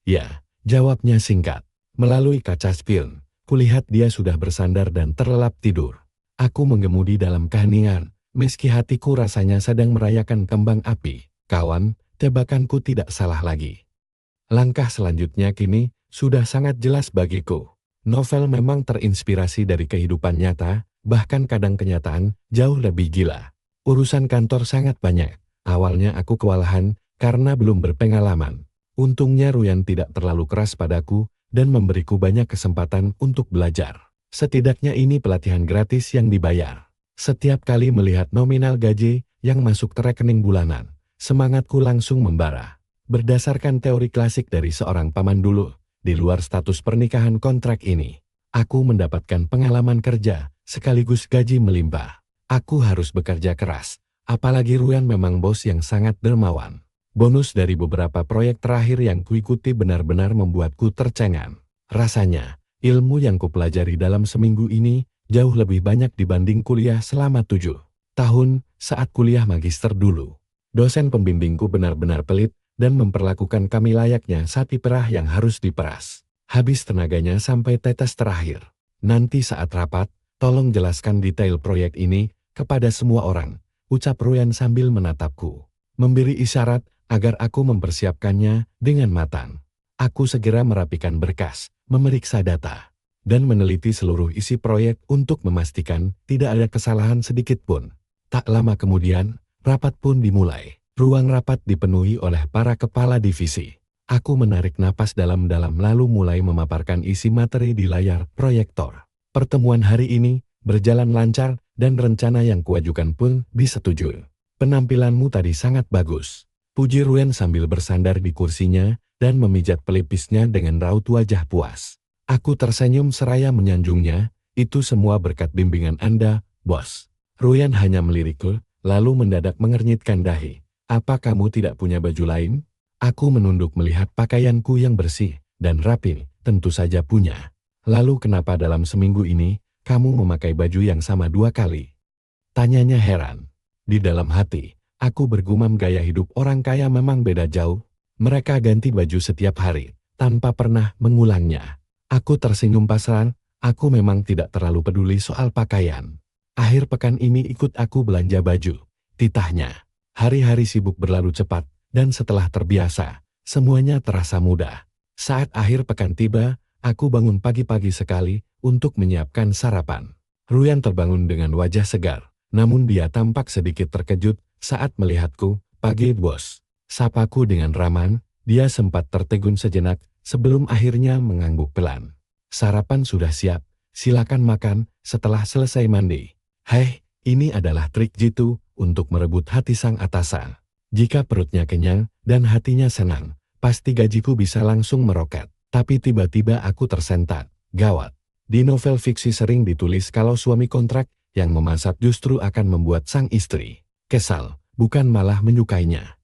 Ya, jawabnya singkat. Melalui kaca spion, kulihat dia sudah bersandar dan terlelap tidur. Aku menggemudi dalam keheningan, meski hatiku rasanya sedang merayakan kembang api. Kawan, tebakanku tidak salah lagi. Langkah selanjutnya kini sudah sangat jelas bagiku. Novel memang terinspirasi dari kehidupan nyata, bahkan kadang kenyataan jauh lebih gila. Urusan kantor sangat banyak. Awalnya aku kewalahan karena belum berpengalaman. Untungnya Ruyan tidak terlalu keras padaku dan memberiku banyak kesempatan untuk belajar. Setidaknya ini pelatihan gratis yang dibayar. Setiap kali melihat nominal gaji yang masuk ke rekening bulanan, semangatku langsung membara. Berdasarkan teori klasik dari seorang paman dulu, di luar status pernikahan kontrak ini, aku mendapatkan pengalaman kerja, sekaligus gaji melimpah. Aku harus bekerja keras, apalagi Ruyan memang bos yang sangat dermawan. Bonus dari beberapa proyek terakhir yang kuikuti benar-benar membuatku tercengang. Rasanya, ilmu yang kupelajari dalam seminggu ini jauh lebih banyak dibanding kuliah selama 7 tahun saat kuliah magister dulu. Dosen pembimbingku benar-benar pelit dan memperlakukan kami layaknya sapi perah yang harus diperas. Habis tenaganya sampai tetes terakhir. Nanti saat rapat, tolong jelaskan detail proyek ini kepada semua orang, ucap Ruyan sambil menatapku. Memberi isyarat agar aku mempersiapkannya dengan matang. Aku segera merapikan berkas, memeriksa data, dan meneliti seluruh isi proyek untuk memastikan tidak ada kesalahan sedikit pun. Tak lama kemudian, rapat pun dimulai. Ruang rapat dipenuhi oleh para kepala divisi. Aku menarik napas dalam-dalam lalu mulai memaparkan isi materi di layar proyektor. Pertemuan hari ini berjalan lancar dan rencana yang kuajukan pun disetujui. Penampilanmu tadi sangat bagus, puji Ruyan sambil bersandar di kursinya dan memijat pelipisnya dengan raut wajah puas. Aku tersenyum seraya menyanjungnya, itu semua berkat bimbingan Anda, bos. Ruyan hanya melirikku, lalu mendadak mengernyitkan dahi. Apa kamu tidak punya baju lain? Aku menunduk melihat pakaianku yang bersih dan rapi, tentu saja punya. Lalu kenapa dalam seminggu ini, kamu memakai baju yang sama 2 kali? Tanyanya heran. Di dalam hati, aku bergumam gaya hidup orang kaya memang beda jauh. Mereka ganti baju setiap hari, tanpa pernah mengulangnya. Aku tersenyum pasrah, aku memang tidak terlalu peduli soal pakaian. Akhir pekan ini ikut aku belanja baju, titahnya. Hari-hari sibuk berlalu cepat, dan setelah terbiasa, semuanya terasa mudah. Saat akhir pekan tiba, aku bangun pagi-pagi sekali untuk menyiapkan sarapan. Ruyan terbangun dengan wajah segar, namun dia tampak sedikit terkejut saat melihatku. Pagi bos, sapaku dengan ramah. Dia sempat tertegun sejenak sebelum akhirnya mengangguk pelan. Sarapan sudah siap, silakan makan setelah selesai mandi. Hei, ini adalah trik jitu untuk merebut hati sang atasan. Jika perutnya kenyang dan hatinya senang, pasti gajiku bisa langsung meroket. Tapi tiba-tiba aku tersentak. Gawat. Di novel fiksi sering ditulis kalau suami kontrak yang memasak justru akan membuat sang istri kesal, bukan malah menyukainya.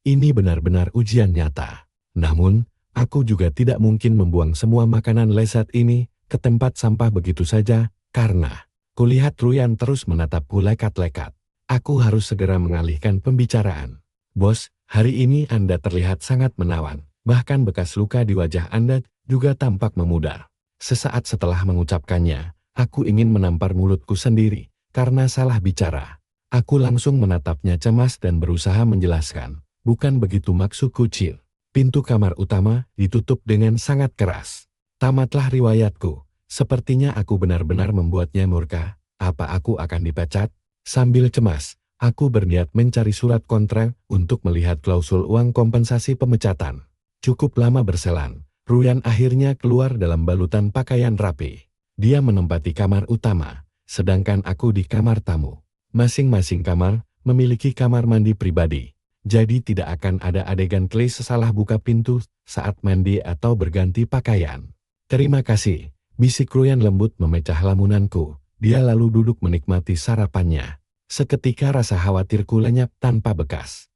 Ini benar-benar ujian nyata. Namun, aku juga tidak mungkin membuang semua makanan lezat ini ke tempat sampah begitu saja, karena kulihat Ruyan terus menatapku lekat-lekat. Aku harus segera mengalihkan pembicaraan. Bos, hari ini Anda terlihat sangat menawan. Bahkan bekas luka di wajah Anda juga tampak memudar. Sesaat setelah mengucapkannya, aku ingin menampar mulutku sendiri karena salah bicara. Aku langsung menatapnya cemas dan berusaha menjelaskan. Bukan begitu maksudku, Cil. Pintu kamar utama ditutup dengan sangat keras. Tamatlah riwayatku. Sepertinya aku benar-benar membuatnya murka. Apa aku akan dipecat? Sambil cemas, aku berniat mencari surat kontrak untuk melihat klausul uang kompensasi pemecatan. Cukup lama berselang, Ruyan akhirnya keluar dalam balutan pakaian rapi. Dia menempati kamar utama, sedangkan aku di kamar tamu. Masing-masing kamar memiliki kamar mandi pribadi, jadi tidak akan ada adegan klise salah buka pintu saat mandi atau berganti pakaian. Terima kasih, bisik Ruyan lembut memecah lamunanku. Dia lalu duduk menikmati sarapannya. Seketika rasa khawatirku lenyap tanpa bekas.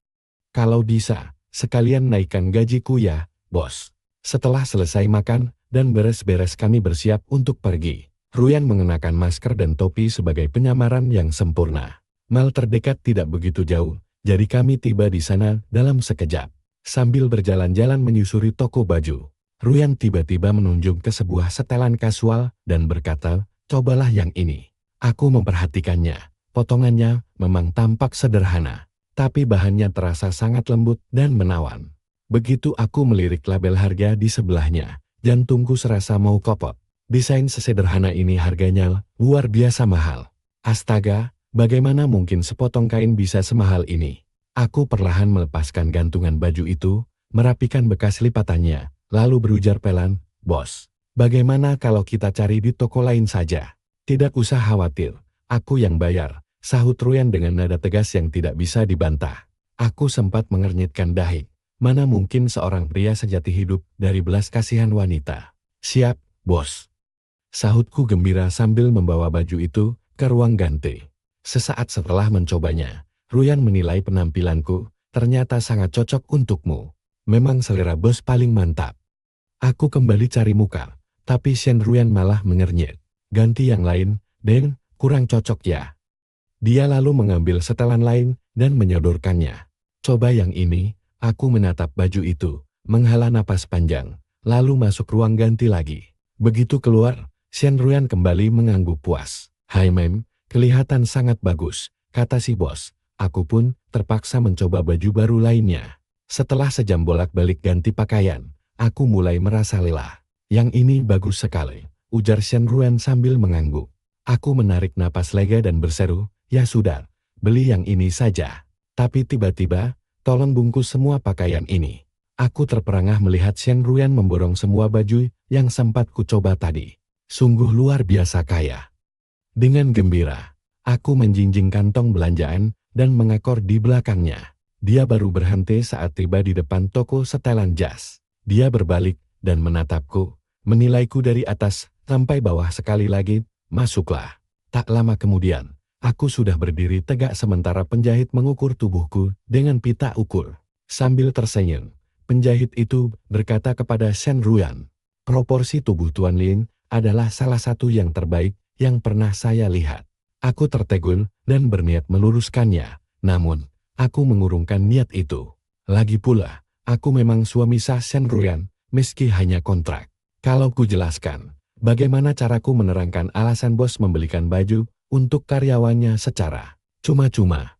Kalau bisa, sekalian naikkan gajiku ya, bos. Setelah selesai makan dan beres-beres kami bersiap untuk pergi. Ruyan mengenakan masker dan topi sebagai penyamaran yang sempurna. Mal terdekat tidak begitu jauh, jadi kami tiba di sana dalam sekejap. Sambil berjalan-jalan menyusuri toko baju, Ruyan tiba-tiba menunjuk ke sebuah setelan kasual dan berkata, "Cobalah yang ini." Aku memperhatikannya. Potongannya memang tampak sederhana, tapi bahannya terasa sangat lembut dan menawan. Begitu aku melirik label harga di sebelahnya, jantungku serasa mau kopot. Desain sesederhana ini harganya luar biasa mahal. Astaga, bagaimana mungkin sepotong kain bisa semahal ini? Aku perlahan melepaskan gantungan baju itu, merapikan bekas lipatannya, lalu berujar pelan, "Bos, bagaimana kalau kita cari di toko lain saja?" "Tidak usah khawatir, aku yang bayar," sahut Ruyan dengan nada tegas yang tidak bisa dibantah. Aku sempat mengernyitkan dahi. Mana mungkin seorang pria sejati hidup dari belas kasihan wanita. "Siap, bos," sahutku gembira sambil membawa baju itu ke ruang ganti. Sesaat setelah mencobanya, Ruyan menilai penampilanku, "Ternyata sangat cocok untukmu. Memang selera bos paling mantap." Aku kembali cari muka, tapi Shen Ruyan malah mengernyit. "Ganti yang lain, Den, kurang cocok ya." Dia lalu mengambil setelan lain dan menyodorkannya. "Coba yang ini." Aku menatap baju itu, menghela napas panjang, lalu masuk ruang ganti lagi. Begitu keluar, Shen Ruyan kembali mengangguk puas. "Hai Mem, kelihatan sangat bagus," kata si bos. Aku pun terpaksa mencoba baju baru lainnya. Setelah sejam bolak-balik ganti pakaian, aku mulai merasa lelah. "Yang ini bagus sekali," ujar Shen Ruyan sambil mengangguk. Aku menarik napas lega dan berseru, "Ya sudah, beli yang ini saja." Tapi tiba-tiba, "Tolong bungkus semua pakaian ini." Aku terperangah melihat Shen Ruyan memborong semua baju yang sempat kucoba tadi. Sungguh luar biasa kaya. Dengan gembira, aku menjinjing kantong belanjaan dan mengekor di belakangnya. Dia baru berhenti saat tiba di depan toko setelan jas. Dia berbalik dan menatapku, menilaiku dari atas sampai bawah sekali lagi. "Masuklah." Tak lama kemudian, aku sudah berdiri tegak sementara penjahit mengukur tubuhku dengan pita ukur. Sambil tersenyum, penjahit itu berkata kepada Shen Ruyan, "Proporsi tubuh Tuan Lin adalah salah satu yang terbaik yang pernah saya lihat." Aku tertegun dan berniat meluruskannya, namun aku mengurungkan niat itu. Lagi pula, aku memang suami sah Shen Ruyan, meski hanya kontrak. Kalau ku jelaskan, bagaimana caraku menerangkan alasan bos membelikan baju untuk karyawannya secara cuma-cuma?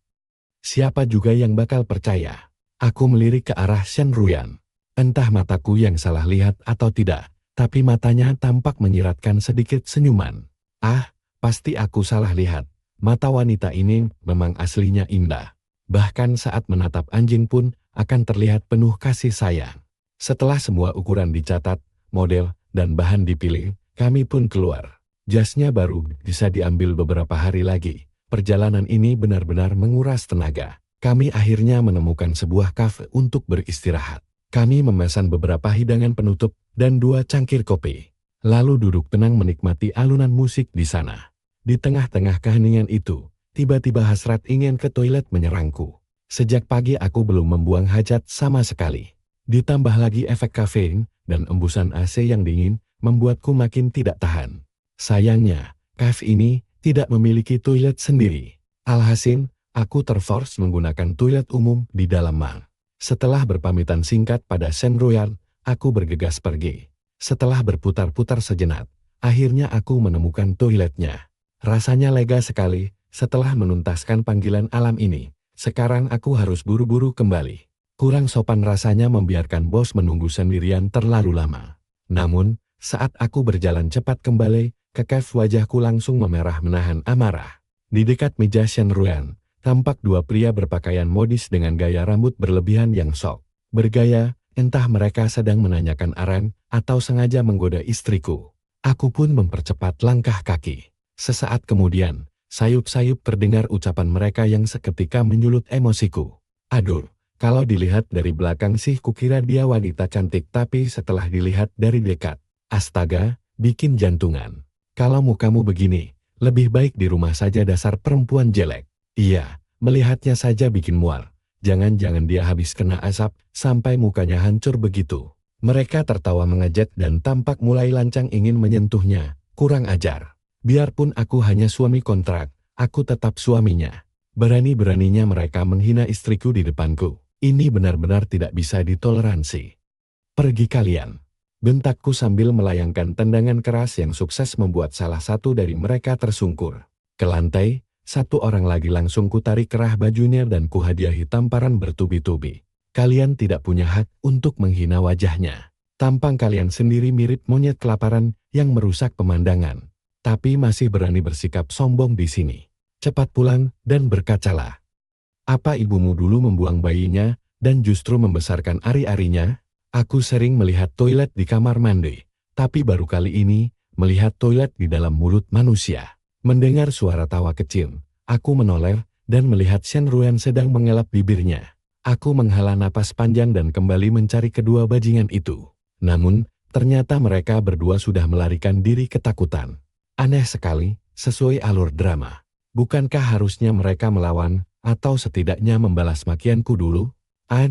Siapa juga yang bakal percaya? Aku melirik ke arah Shen Ruyan. Entah mataku yang salah lihat atau tidak, tapi matanya tampak menyiratkan sedikit senyuman. Ah, pasti aku salah lihat. Mata wanita ini memang aslinya indah. Bahkan saat menatap anjing pun akan terlihat penuh kasih sayang. Setelah semua ukuran dicatat, model, dan bahan dipilih, kami pun keluar. Jasnya baru bisa diambil beberapa hari lagi. Perjalanan ini benar-benar menguras tenaga. Kami akhirnya menemukan sebuah kafe untuk beristirahat. Kami memesan beberapa hidangan penutup dan 2 cangkir kopi. Lalu duduk tenang menikmati alunan musik di sana. Di tengah-tengah keheningan itu, tiba-tiba hasrat ingin ke toilet menyerangku. Sejak pagi aku belum membuang hajat sama sekali. Ditambah lagi efek kafein dan embusan AC yang dingin membuatku makin tidak tahan. Sayangnya, kafe ini tidak memiliki toilet sendiri. Alhasil, aku terforce menggunakan toilet umum di dalam mall. Setelah berpamitan singkat pada Shen Ruyan, aku bergegas pergi. Setelah berputar-putar sejenak, akhirnya aku menemukan toiletnya. Rasanya lega sekali setelah menuntaskan panggilan alam ini. Sekarang aku harus buru-buru kembali. Kurang sopan rasanya membiarkan bos menunggu sendirian terlalu lama. Namun, saat aku berjalan cepat kembali ke kafe, wajahku langsung memerah menahan amarah. Di dekat meja Shen Ruyan, tampak 2 pria berpakaian modis dengan gaya rambut berlebihan yang sok. Bergaya, entah mereka sedang menanyakan aran atau sengaja menggoda istriku. Aku pun mempercepat langkah kaki. Sesaat kemudian, sayup-sayup terdengar ucapan mereka yang seketika menyulut emosiku. "Aduh, kalau dilihat dari belakang sih kukira dia wanita cantik, tapi setelah dilihat dari dekat, astaga, bikin jantungan. Kalau mukamu begini, lebih baik di rumah saja, dasar perempuan jelek." "Iya, melihatnya saja bikin mual. Jangan-jangan dia habis kena asap sampai mukanya hancur begitu." Mereka tertawa mengejek dan tampak mulai lancang ingin menyentuhnya. "Kurang ajar. Biarpun aku hanya suami kontrak, aku tetap suaminya. Berani-beraninya mereka menghina istriku di depanku. Ini benar-benar tidak bisa ditoleransi. Pergi kalian. Bentakku sambil melayangkan tendangan keras yang sukses membuat salah satu dari mereka tersungkur. Ke lantai, satu orang lagi langsung kutarik kerah bajunya dan kuhadiahi tamparan bertubi-tubi. Kalian tidak punya hak untuk menghina wajahnya. Tampang kalian sendiri mirip monyet kelaparan yang merusak pemandangan. Tapi masih berani bersikap sombong di sini. Cepat pulang dan berkacalah. Apa ibumu dulu membuang bayinya dan justru membesarkan ari-arinya? Aku sering melihat toilet di kamar mandi, tapi baru kali ini melihat toilet di dalam mulut manusia. Mendengar suara tawa kecil, aku menoleh dan melihat Shen Ruyan sedang mengelap bibirnya. Aku menghela napas panjang dan kembali mencari kedua bajingan itu. Namun, ternyata mereka berdua sudah melarikan diri ketakutan. Aneh sekali, sesuai alur drama. Bukankah harusnya mereka melawan, atau setidaknya membalas makianku dulu?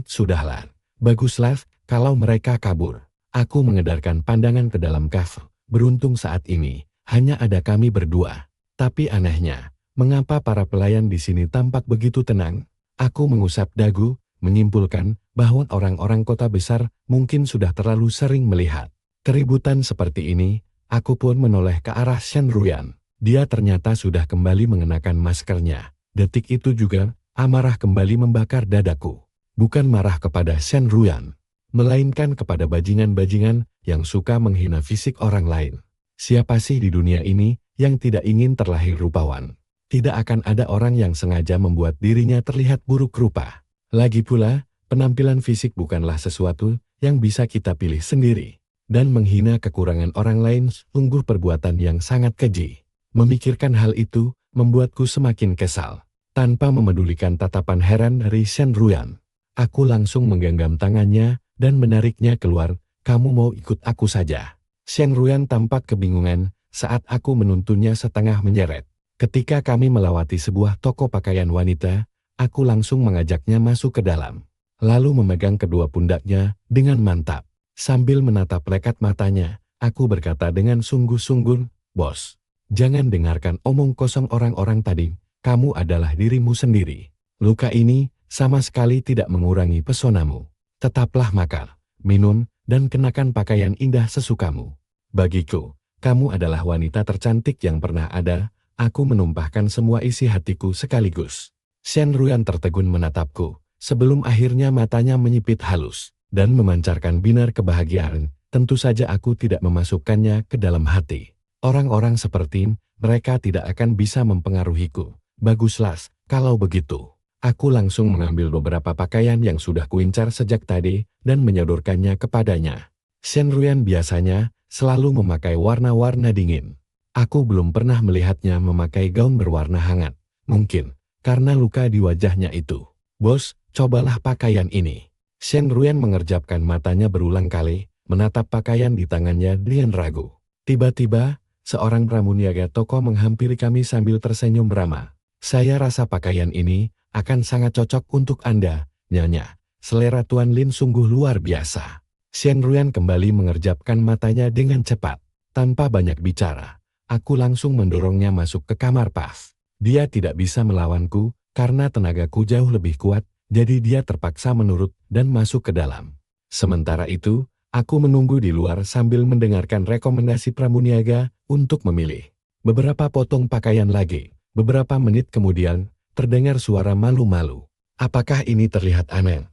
Sudahlah. Baguslah, kalau mereka kabur. Aku mengedarkan pandangan ke dalam kafe. Beruntung saat ini, hanya ada kami berdua. Tapi anehnya, mengapa para pelayan di sini tampak begitu tenang? Aku mengusap dagu, menyimpulkan bahwa orang-orang kota besar mungkin sudah terlalu sering melihat keributan seperti ini. Aku pun menoleh ke arah Shen Ruyan. Dia ternyata sudah kembali mengenakan maskernya. Detik itu juga, amarah kembali membakar dadaku. Bukan marah kepada Shen Ruyan, melainkan kepada bajingan-bajingan yang suka menghina fisik orang lain. Siapa sih di dunia ini yang tidak ingin terlahir rupawan? Tidak akan ada orang yang sengaja membuat dirinya terlihat buruk rupa. Lagi pula, penampilan fisik bukanlah sesuatu yang bisa kita pilih sendiri. Dan menghina kekurangan orang lain sungguh perbuatan yang sangat keji. Memikirkan hal itu membuatku semakin kesal. Tanpa memedulikan tatapan heran dari Shen Ruyan, aku langsung menggenggam tangannya dan menariknya keluar. Kamu mau ikut aku saja? Shen Ruyan tampak kebingungan saat aku menuntunnya setengah menyeret. Ketika kami melewati sebuah toko pakaian wanita, aku langsung mengajaknya masuk ke dalam. Lalu memegang kedua pundaknya dengan mantap. Sambil menatap lekat matanya, aku berkata dengan sungguh-sungguh, "Bos, jangan dengarkan omong kosong orang-orang tadi, kamu adalah dirimu sendiri. Luka ini sama sekali tidak mengurangi pesonamu. Tetaplah makan, minum, dan kenakan pakaian indah sesukamu. Bagiku, kamu adalah wanita tercantik yang pernah ada, aku menumpahkan semua isi hatiku sekaligus." Shen Ruyan tertegun menatapku, sebelum akhirnya matanya menyipit halus dan memancarkan binar kebahagiaan. Tentu saja aku tidak memasukkannya ke dalam hati. Orang-orang seperti mereka tidak akan bisa mempengaruhiku. Baguslah, kalau begitu. Aku langsung mengambil beberapa pakaian yang sudah kuincar sejak tadi dan menyodorkannya kepadanya. Shen Ruyan biasanya selalu memakai warna-warna dingin. Aku belum pernah melihatnya memakai gaun berwarna hangat. Mungkin karena luka di wajahnya itu. Bos, cobalah pakaian ini. Shen Ruyan mengerjapkan matanya berulang kali, menatap pakaian di tangannya dengan ragu. Tiba-tiba, seorang pramuniaga toko menghampiri kami sambil tersenyum ramah. Saya rasa pakaian ini akan sangat cocok untuk Anda, Nyonya. Selera Tuan Lin sungguh luar biasa. Shen Ruyan kembali mengerjapkan matanya dengan cepat. Tanpa banyak bicara, aku langsung mendorongnya masuk ke kamar Puff. Dia tidak bisa melawanku, karena tenagaku jauh lebih kuat, jadi dia terpaksa menurut dan masuk ke dalam. Sementara itu, aku menunggu di luar sambil mendengarkan rekomendasi pramuniaga untuk memilih beberapa potong pakaian lagi. Beberapa menit kemudian, terdengar suara malu-malu. Apakah ini terlihat aneh?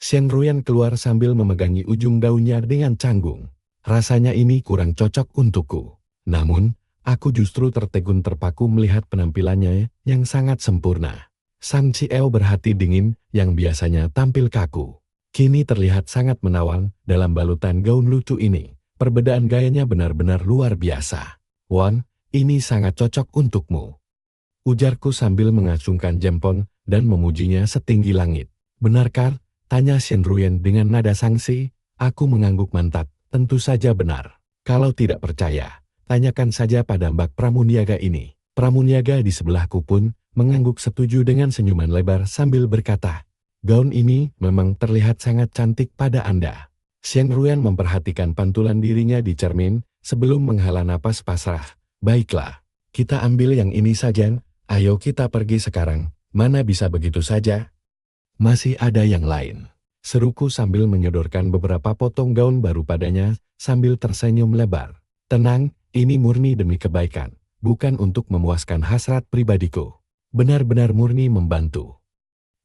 Shen Ruyan keluar sambil memegangi ujung daunnya dengan canggung. Rasanya ini kurang cocok untukku. Namun, aku justru tertegun terpaku melihat penampilannya yang sangat sempurna. Sang Cieo berhati dingin yang biasanya tampil kaku, kini terlihat sangat menawan dalam balutan gaun lucu ini. Perbedaan gayanya benar-benar luar biasa. Wan, ini sangat cocok untukmu, ujarku sambil mengacungkan jempol dan memujinya setinggi langit. Benarkah? Tanya Shen Ruyan dengan nada sangsi. Aku mengangguk mantap. Tentu saja benar. Kalau tidak percaya, tanyakan saja pada Mbak Pramuniaga ini. Pramuniaga di sebelahku pun mengangguk setuju dengan senyuman lebar sambil berkata, gaun ini memang terlihat sangat cantik pada Anda. Shen Ruyan memperhatikan pantulan dirinya di cermin sebelum menghela napas pasrah. Baiklah, Kita ambil yang ini saja, ayo kita pergi sekarang, mana bisa begitu saja? Masih ada yang lain. Seruku sambil menyodorkan beberapa potong gaun baru padanya, sambil tersenyum lebar. Tenang, ini murni demi kebaikan, bukan untuk memuaskan hasrat pribadiku. Benar-benar murni membantu.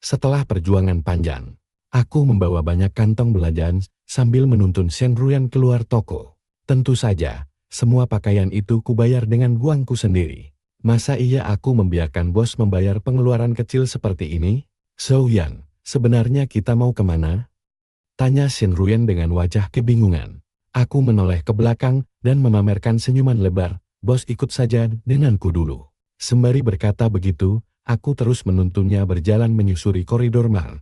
Setelah perjuangan panjang, aku membawa banyak kantong belanjaan sambil menuntun Shen Ruyan keluar toko. Tentu saja, semua pakaian itu kubayar dengan uangku sendiri. Masa iya aku membiarkan bos membayar pengeluaran kecil seperti ini? So Yan, sebenarnya kita mau kemana? Tanya Shen Ruyan dengan wajah kebingungan. Aku menoleh ke belakang dan memamerkan senyuman lebar. Bos ikut saja denganku dulu. Sembari berkata begitu, aku terus menuntunnya berjalan menyusuri koridor mal.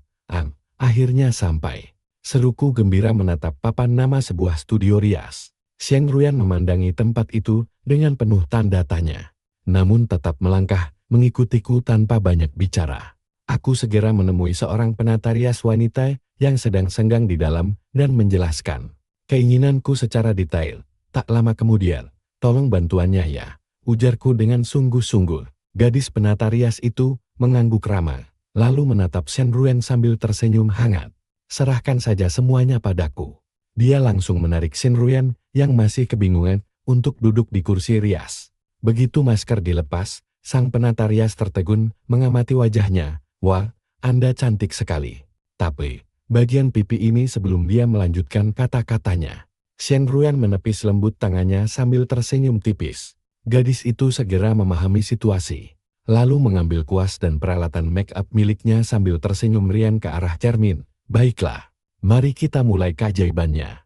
Akhirnya sampai. Seruku gembira menatap papan nama sebuah studio rias. Shen Ruyan memandangi tempat itu dengan penuh tanda tanya. Namun tetap melangkah, mengikutiku tanpa banyak bicara. Aku segera menemui seorang penata rias wanita yang sedang senggang di dalam dan menjelaskan keinginanku secara detail. Tak lama kemudian, tolong bantuannya ya, ujarku dengan sungguh-sungguh. Gadis penata rias itu mengangguk ramah, lalu menatap Shen Ruyan sambil tersenyum hangat. Serahkan saja semuanya padaku. Dia langsung menarik Shen Ruyan yang masih kebingungan untuk duduk di kursi rias. Begitu masker dilepas, sang penata rias tertegun mengamati wajahnya. Wah, Anda cantik sekali. Tapi, bagian pipi ini sebelum dia melanjutkan kata-katanya. Shen Ruyan menepis lembut tangannya sambil tersenyum tipis. Gadis itu segera memahami situasi. Lalu mengambil kuas dan peralatan make up miliknya sambil tersenyum riang ke arah cermin. Baiklah, mari kita mulai keajaibannya.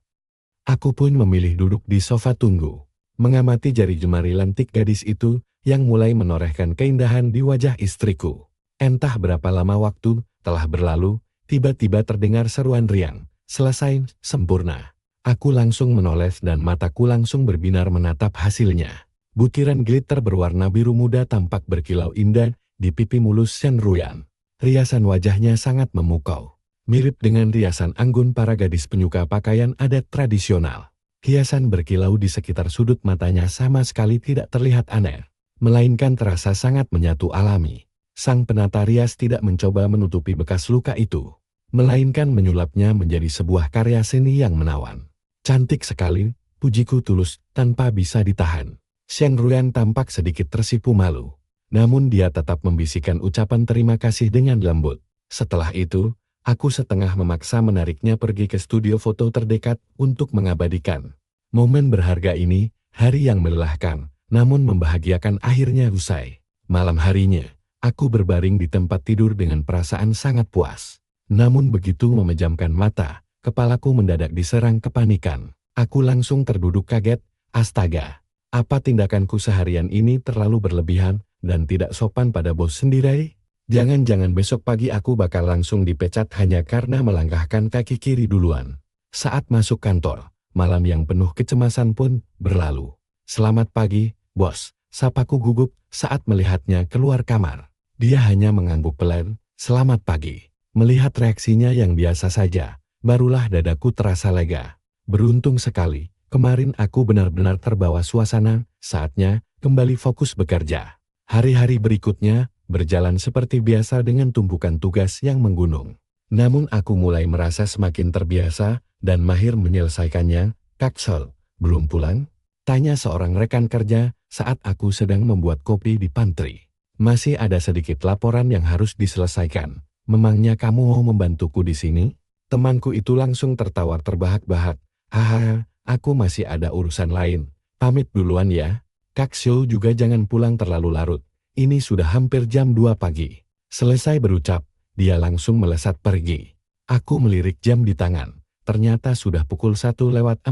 Aku pun memilih duduk di sofa tunggu. Mengamati jari jemari lentik gadis itu yang mulai menorehkan keindahan di wajah istriku. Entah berapa lama waktu telah berlalu, tiba-tiba terdengar seruan riang. Selesai, sempurna. Aku langsung menoleh dan mataku langsung berbinar menatap hasilnya. Butiran glitter berwarna biru muda tampak berkilau indah di pipi mulus Shen Ruyan. Riasan wajahnya sangat memukau. Mirip dengan riasan anggun para gadis penyuka pakaian adat tradisional. Hiasan berkilau di sekitar sudut matanya sama sekali tidak terlihat aneh, melainkan terasa sangat menyatu alami. Sang penata rias tidak mencoba menutupi bekas luka itu, melainkan menyulapnya menjadi sebuah karya seni yang menawan. Cantik sekali, pujiku tulus, tanpa bisa ditahan. Shen Ruyan tampak sedikit tersipu malu. Namun dia tetap membisikkan ucapan terima kasih dengan lembut. Setelah itu, aku setengah memaksa menariknya pergi ke studio foto terdekat untuk mengabadikan momen berharga ini. Hari yang melelahkan, namun membahagiakan akhirnya usai. Malam harinya, aku berbaring di tempat tidur dengan perasaan sangat puas. Namun begitu memejamkan mata, kepalaku mendadak diserang kepanikan. Aku langsung terduduk kaget. Astaga, apa tindakanku seharian ini terlalu berlebihan dan tidak sopan pada bos sendiri? Jangan-jangan besok pagi aku bakal langsung dipecat hanya karena melangkahkan kaki kiri duluan. Saat masuk kantor, malam yang penuh kecemasan pun berlalu. Selamat pagi, bos, sapaku gugup saat melihatnya keluar kamar. Dia hanya mengangguk pelan, selamat pagi. Melihat reaksinya yang biasa saja, barulah dadaku terasa lega. Beruntung sekali, kemarin aku benar-benar terbawa suasana, saatnya kembali fokus bekerja. Hari-hari berikutnya berjalan seperti biasa dengan tumpukan tugas yang menggunung. Namun aku mulai merasa semakin terbiasa dan mahir menyelesaikannya. Kak Sol, belum pulang? Tanya seorang rekan kerja saat aku sedang membuat kopi di pantry. Masih ada sedikit laporan yang harus diselesaikan. Memangnya kamu mau membantuku di sini? Temanku itu langsung tertawa terbahak-bahak. Hahaha, aku masih ada urusan lain. Pamit duluan ya. Kak Sol juga jangan pulang terlalu larut. Ini sudah hampir jam 2 pagi. Selesai berucap, dia langsung melesat pergi. Aku melirik jam di tangan. Ternyata sudah pukul 1:48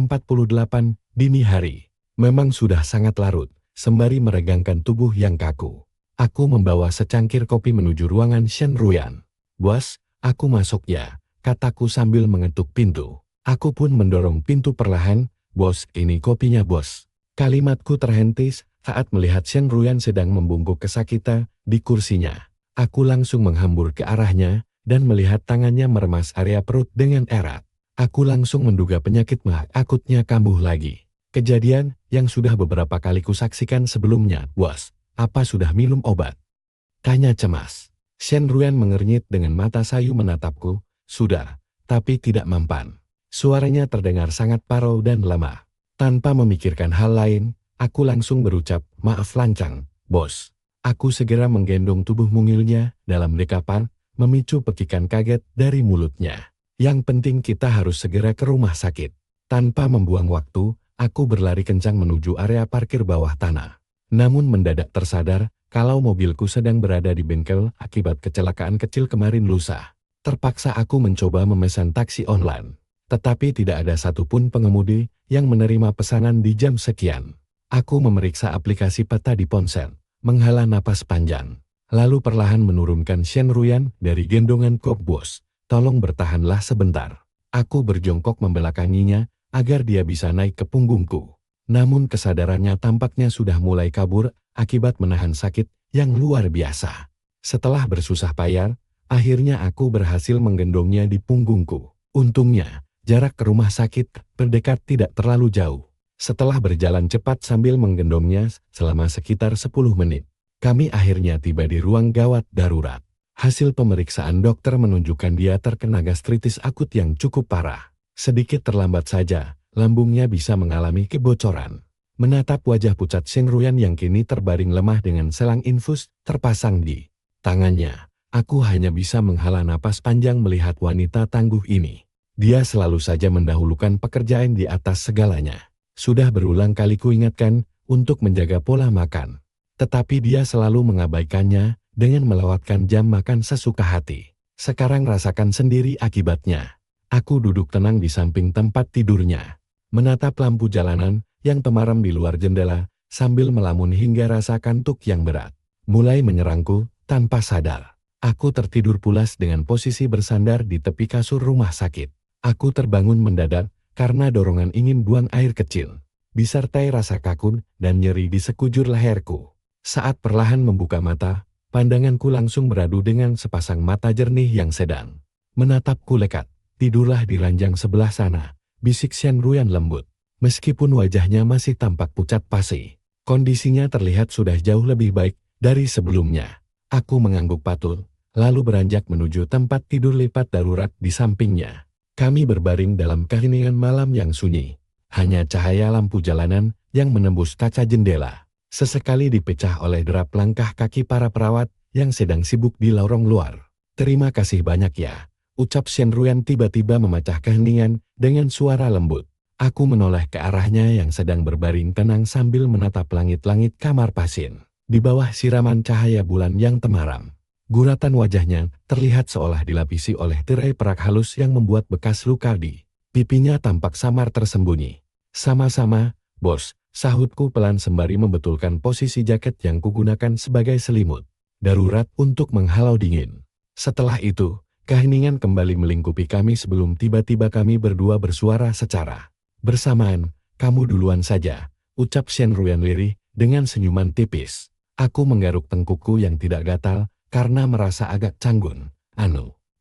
dini hari. Memang sudah sangat larut, sembari meregangkan tubuh yang kaku. Aku membawa secangkir kopi menuju ruangan Shen Ruyan. Bos, aku masuk ya, kataku sambil mengetuk pintu. Aku pun mendorong pintu perlahan. Bos, ini kopinya bos. Kalimatku terhentis saat melihat Shen Ruyan sedang membungkuk kesakitan di kursinya. Aku langsung menghambur ke arahnya dan melihat tangannya meremas area perut dengan erat. Aku langsung menduga penyakit mah akutnya kambuh lagi. Kejadian yang sudah beberapa kali kusaksikan sebelumnya, bos. apa sudah minum obat? Tanya cemas. Shen Ruyan mengernyit dengan mata sayu menatapku. Sudah, tapi tidak mempan. Suaranya terdengar sangat parau dan lemah. Tanpa memikirkan hal lain, aku langsung berucap, maaf lancang, bos. Aku segera menggendong tubuh mungilnya dalam dekapan, memicu pekikan kaget dari mulutnya. Yang penting kita harus segera ke rumah sakit. Tanpa membuang waktu, aku berlari kencang menuju area parkir bawah tanah. Namun mendadak tersadar, kalau mobilku sedang berada di bengkel akibat kecelakaan kecil kemarin lusa. Terpaksa aku mencoba memesan taksi online. Tetapi tidak ada satupun pengemudi yang menerima pesanan di jam sekian. Aku memeriksa aplikasi peta di ponsel, menghela napas panjang. Lalu perlahan menurunkan Shen Ruyan dari gendongan kop bos. Tolong bertahanlah sebentar. Aku berjongkok membelakanginya agar dia bisa naik ke punggungku. Namun kesadarannya tampaknya sudah mulai kabur akibat menahan sakit yang luar biasa. Setelah bersusah payah, akhirnya aku berhasil menggendongnya di punggungku. Untungnya, jarak ke rumah sakit terdekat tidak terlalu jauh. Setelah berjalan cepat sambil menggendongnya selama sekitar 10 menit, kami akhirnya tiba di ruang gawat darurat. Hasil pemeriksaan dokter menunjukkan dia terkena gastritis akut yang cukup parah. Sedikit terlambat saja, lambungnya bisa mengalami kebocoran. Menatap wajah pucat Shen Ruyan yang kini terbaring lemah dengan selang infus terpasang di tangannya, aku hanya bisa menghela napas panjang melihat wanita tangguh ini. Dia selalu saja mendahulukan pekerjaan di atas segalanya. Sudah berulang kali kuingatkan untuk menjaga pola makan. Tetapi dia selalu mengabaikannya dengan melewatkan jam makan sesuka hati. Sekarang rasakan sendiri akibatnya. Aku duduk tenang di samping tempat tidurnya, menatap lampu jalanan yang temaram di luar jendela, sambil melamun hingga rasa kantuk yang berat mulai menyerangku tanpa sadar. Aku tertidur pulas dengan posisi bersandar di tepi kasur rumah sakit. Aku terbangun mendadak karena dorongan ingin buang air kecil, disertai rasa kaku dan nyeri di sekujur leherku. Saat perlahan membuka mata, pandanganku langsung beradu dengan sepasang mata jernih yang sedang menatapku lekat. Tidurlah di ranjang sebelah sana, bisik Shen Ruyan lembut. Meskipun wajahnya masih tampak pucat pasi, kondisinya terlihat sudah jauh lebih baik dari sebelumnya. Aku mengangguk patul, lalu beranjak menuju tempat tidur lipat darurat di sampingnya. Kami berbaring dalam keheningan malam yang sunyi. Hanya cahaya lampu jalanan yang menembus kaca jendela. Sesekali dipecah oleh derap langkah kaki para perawat yang sedang sibuk di lorong luar. Terima kasih banyak ya, ucap Shen Ruyan tiba-tiba memecah keheningan dengan suara lembut. Aku menoleh ke arahnya yang sedang berbaring tenang sambil menatap langit-langit kamar pasien. Di bawah siraman cahaya bulan yang temaram, guratan wajahnya terlihat seolah dilapisi oleh tirai perak halus yang membuat bekas luka di pipinya tampak samar tersembunyi. Sama-sama, bos, sahutku pelan sembari membetulkan posisi jaket yang kugunakan sebagai selimut darurat untuk menghalau dingin. Setelah itu, keheningan kembali melingkupi kami sebelum tiba-tiba kami berdua bersuara secara bersamaan. Kamu duluan saja, ucap Shen Ruyan lirih dengan senyuman tipis. Aku menggaruk tengkukku yang tidak gatal karena merasa agak canggung.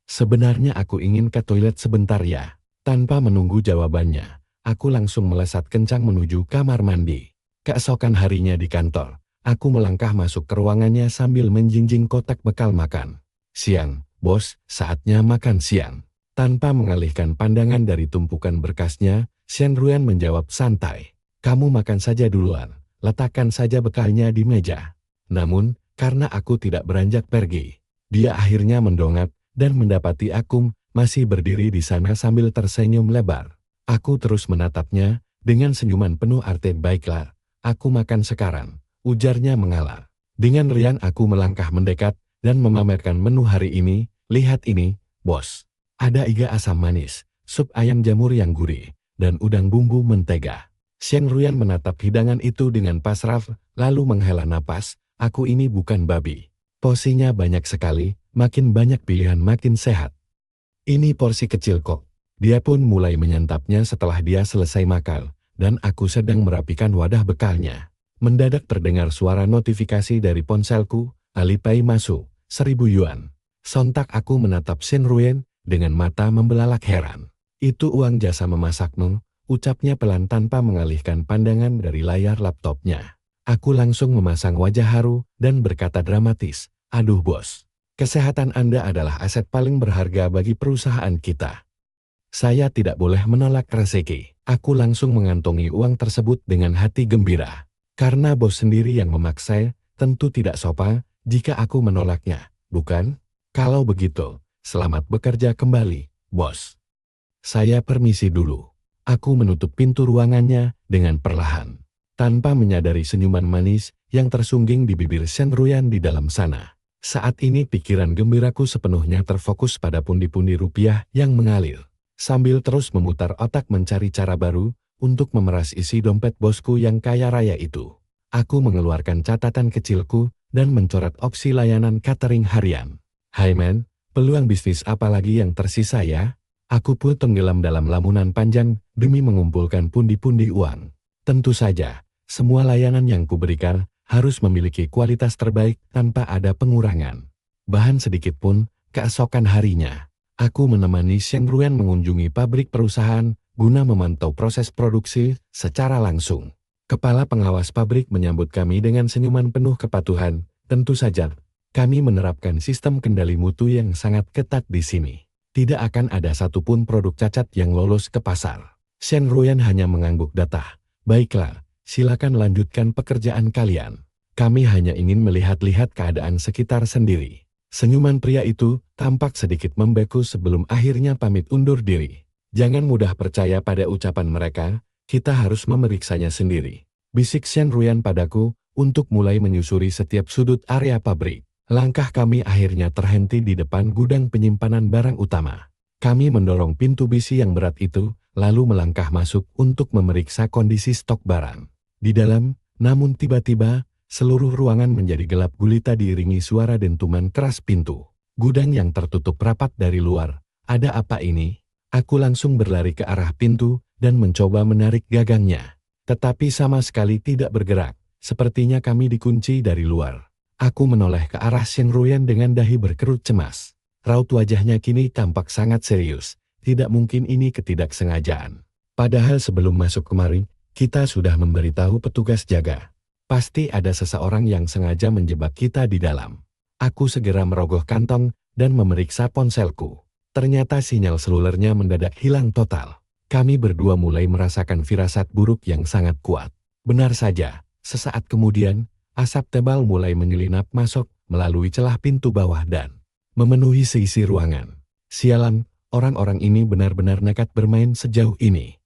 Sebenarnya aku ingin ke toilet sebentar ya. Tanpa menunggu jawabannya, aku langsung melesat kencang menuju kamar mandi. Keesokan harinya di kantor, aku melangkah masuk ke ruangannya sambil menjinjing kotak bekal makan. Siang, bos, saatnya makan siang. Tanpa mengalihkan pandangan dari tumpukan berkasnya, Shen Ruyan menjawab santai. Kamu makan saja duluan, letakkan saja bekalnya di meja. Namun, karena aku tidak beranjak pergi, dia akhirnya mendongak dan mendapati aku masih berdiri di sana sambil tersenyum lebar. Aku terus menatapnya dengan senyuman penuh arti. Baiklah, aku makan sekarang, ujarnya mengalah. Dengan riang aku melangkah mendekat dan memamerkan menu hari ini. Lihat ini, bos. Ada iga asam manis, sup ayam jamur yang gurih, dan udang bumbu mentega. Shen Ruyan menatap hidangan itu dengan pasrah, lalu menghela napas. Aku ini bukan babi. Porsinya banyak sekali, makin banyak pilihan makin sehat. Ini porsi kecil kok. Dia pun mulai menyantapnya setelah dia selesai makan, dan aku sedang merapikan wadah bekalnya. Mendadak terdengar suara notifikasi dari ponselku, Alipay masuk, 1000 yuan. Sontak aku menatap Shen Ruyan dengan mata membelalak heran. Itu uang jasa memasakmu, ucapnya pelan tanpa mengalihkan pandangan dari layar laptopnya. Aku langsung memasang wajah haru dan berkata dramatis, "Aduh bos, kesehatan Anda adalah aset paling berharga bagi perusahaan kita. Saya tidak boleh menolak rezeki." Aku langsung mengantongi uang tersebut dengan hati gembira. Karena bos sendiri yang memaksa, tentu tidak sopan jika aku menolaknya, bukan? Kalau begitu, selamat bekerja kembali, bos. Saya permisi dulu. Aku menutup pintu ruangannya dengan perlahan, tanpa menyadari senyuman manis yang tersungging di bibir Shen Ruyan di dalam sana. Saat ini pikiran gembiraku sepenuhnya terfokus pada pundi-pundi rupiah yang mengalir. Sambil terus memutar otak mencari cara baru untuk memeras isi dompet bosku yang kaya raya itu. Aku mengeluarkan catatan kecilku dan mencoret opsi layanan catering harian. "Hai men, peluang bisnis apa lagi yang tersisa ya?" Aku pun tenggelam dalam lamunan panjang demi mengumpulkan pundi-pundi uang. Tentu saja, semua layanan yang kuberikan harus memiliki kualitas terbaik tanpa ada pengurangan. Bahkan sedikit pun, keesokan harinya, aku menemani Shen Ruyan mengunjungi pabrik perusahaan guna memantau proses produksi secara langsung. Kepala pengawas pabrik menyambut kami dengan senyuman penuh kepatuhan. Tentu saja, kami menerapkan sistem kendali mutu yang sangat ketat di sini. Tidak akan ada satupun produk cacat yang lolos ke pasar. Shen Ruyan hanya mengangguk datar. "Baiklah, silakan lanjutkan pekerjaan kalian. Kami hanya ingin melihat-lihat keadaan sekitar sendiri." Senyuman pria itu tampak sedikit membeku sebelum akhirnya pamit undur diri. "Jangan mudah percaya pada ucapan mereka, kita harus memeriksanya sendiri," bisik Shen Ruyan padaku untuk mulai menyusuri setiap sudut area pabrik. Langkah kami akhirnya terhenti di depan gudang penyimpanan barang utama. Kami mendorong pintu besi yang berat itu, lalu melangkah masuk untuk memeriksa kondisi stok barang. Di dalam, namun tiba-tiba, seluruh ruangan menjadi gelap gulita diiringi suara dentuman keras pintu. Gudang yang tertutup rapat dari luar. "Ada apa ini?" Aku langsung berlari ke arah pintu dan mencoba menarik gagangnya. Tetapi sama sekali tidak bergerak, sepertinya kami dikunci dari luar. Aku menoleh ke arah Shen Ruyan dengan dahi berkerut cemas. Raut wajahnya kini tampak sangat serius. Tidak mungkin ini ketidaksengajaan. Padahal sebelum masuk kemari, kita sudah memberitahu petugas jaga. Pasti ada seseorang yang sengaja menjebak kita di dalam. Aku segera merogoh kantong dan memeriksa ponselku. Ternyata sinyal selulernya mendadak hilang total. Kami berdua mulai merasakan firasat buruk yang sangat kuat. Benar saja, sesaat kemudian, asap tebal mulai menyelinap masuk melalui celah pintu bawah dan memenuhi seisi ruangan. Sialan, orang-orang ini benar-benar nekat bermain sejauh ini.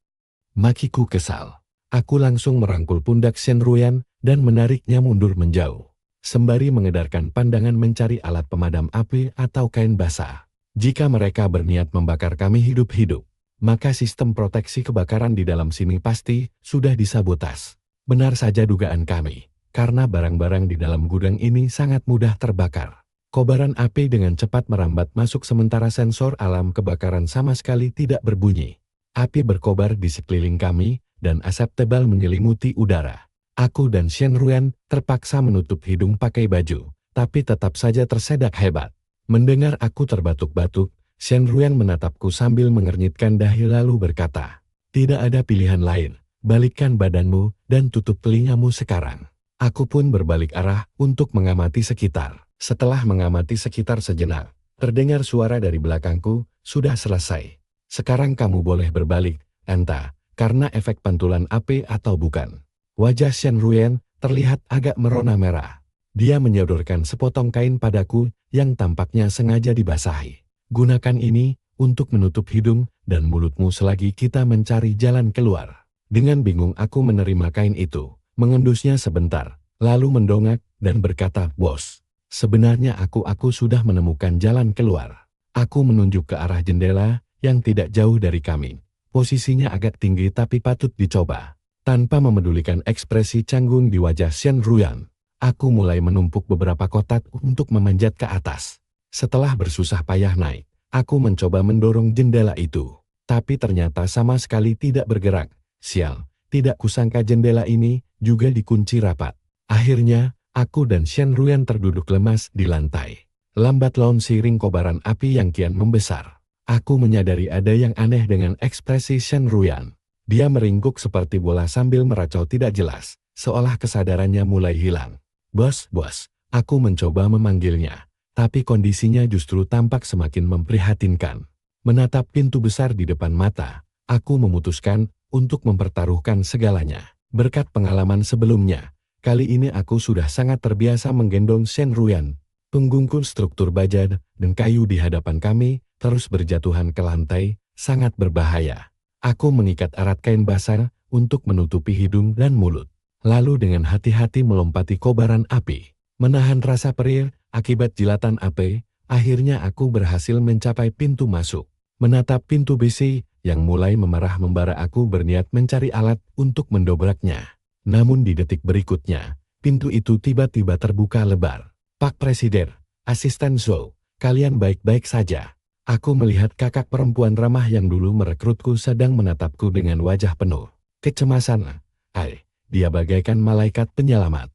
Makiku kesal. Aku langsung merangkul pundak Shen Ruyan dan menariknya mundur menjauh. Sembari mengedarkan pandangan mencari alat pemadam api atau kain basah. Jika mereka berniat membakar kami hidup-hidup, maka sistem proteksi kebakaran di dalam sini pasti sudah disabotas. Benar saja dugaan kami. Karena barang-barang di dalam gudang ini sangat mudah terbakar. Kobaran api dengan cepat merambat masuk sementara sensor alam kebakaran sama sekali tidak berbunyi. Api berkobar di sekeliling kami, dan asap tebal menyelimuti udara. Aku dan Shen Ruyan terpaksa menutup hidung pakai baju, tapi tetap saja tersedak hebat. Mendengar aku terbatuk-batuk, Shen Ruyan menatapku sambil mengernyitkan dahi lalu berkata, "Tidak ada pilihan lain, balikkan badanmu dan tutup telingamu sekarang." Aku pun berbalik arah untuk mengamati sekitar. Setelah mengamati sekitar sejenak, terdengar suara dari belakangku, "Sudah selesai. Sekarang kamu boleh berbalik, entah karena efek pantulan api atau bukan." Wajah Shen Ruyan terlihat agak merona merah. Dia menyodorkan sepotong kain padaku yang tampaknya sengaja dibasahi. "Gunakan ini untuk menutup hidung dan mulutmu selagi kita mencari jalan keluar." Dengan bingung aku menerima kain itu. Mengendusnya sebentar, lalu mendongak dan berkata, "Bos, sebenarnya aku sudah menemukan jalan keluar." Aku menunjuk ke arah jendela yang tidak jauh dari kami. Posisinya agak tinggi tapi patut dicoba. Tanpa memedulikan ekspresi canggung di wajah Shen Ruyan, aku mulai menumpuk beberapa kotak untuk memanjat ke atas. Setelah bersusah payah naik, aku mencoba mendorong jendela itu. Tapi ternyata sama sekali tidak bergerak. Sial, tidak kusangka jendela ini juga dikunci rapat. Akhirnya, aku dan Shen Ruyan terduduk lemas di lantai. Lambat laun seiring kobaran api yang kian membesar. Aku menyadari ada yang aneh dengan ekspresi Shen Ruyan. Dia meringkuk seperti bola sambil meracau tidak jelas, seolah kesadarannya mulai hilang. Bos, aku mencoba memanggilnya, tapi kondisinya justru tampak semakin memprihatinkan. Menatap pintu besar di depan mata, aku memutuskan untuk mempertaruhkan segalanya. Berkat pengalaman sebelumnya, kali ini aku sudah sangat terbiasa menggendong Shen Ruyan. Punggungku struktur baja dan kayu di hadapan kami terus berjatuhan ke lantai, sangat berbahaya. Aku mengikat erat kain basah untuk menutupi hidung dan mulut. Lalu dengan hati-hati melompati kobaran api. Menahan rasa perih akibat jilatan api, akhirnya aku berhasil mencapai pintu masuk. Menatap pintu besi yang mulai memerah membara, aku berniat mencari alat untuk mendobraknya. Namun di detik berikutnya, pintu itu tiba-tiba terbuka lebar. Pak Presiden, Asisten Zhou, kalian baik-baik saja. Aku melihat kakak perempuan ramah yang dulu merekrutku sedang menatapku dengan wajah penuh kecemasan. Dia bagaikan malaikat penyelamat.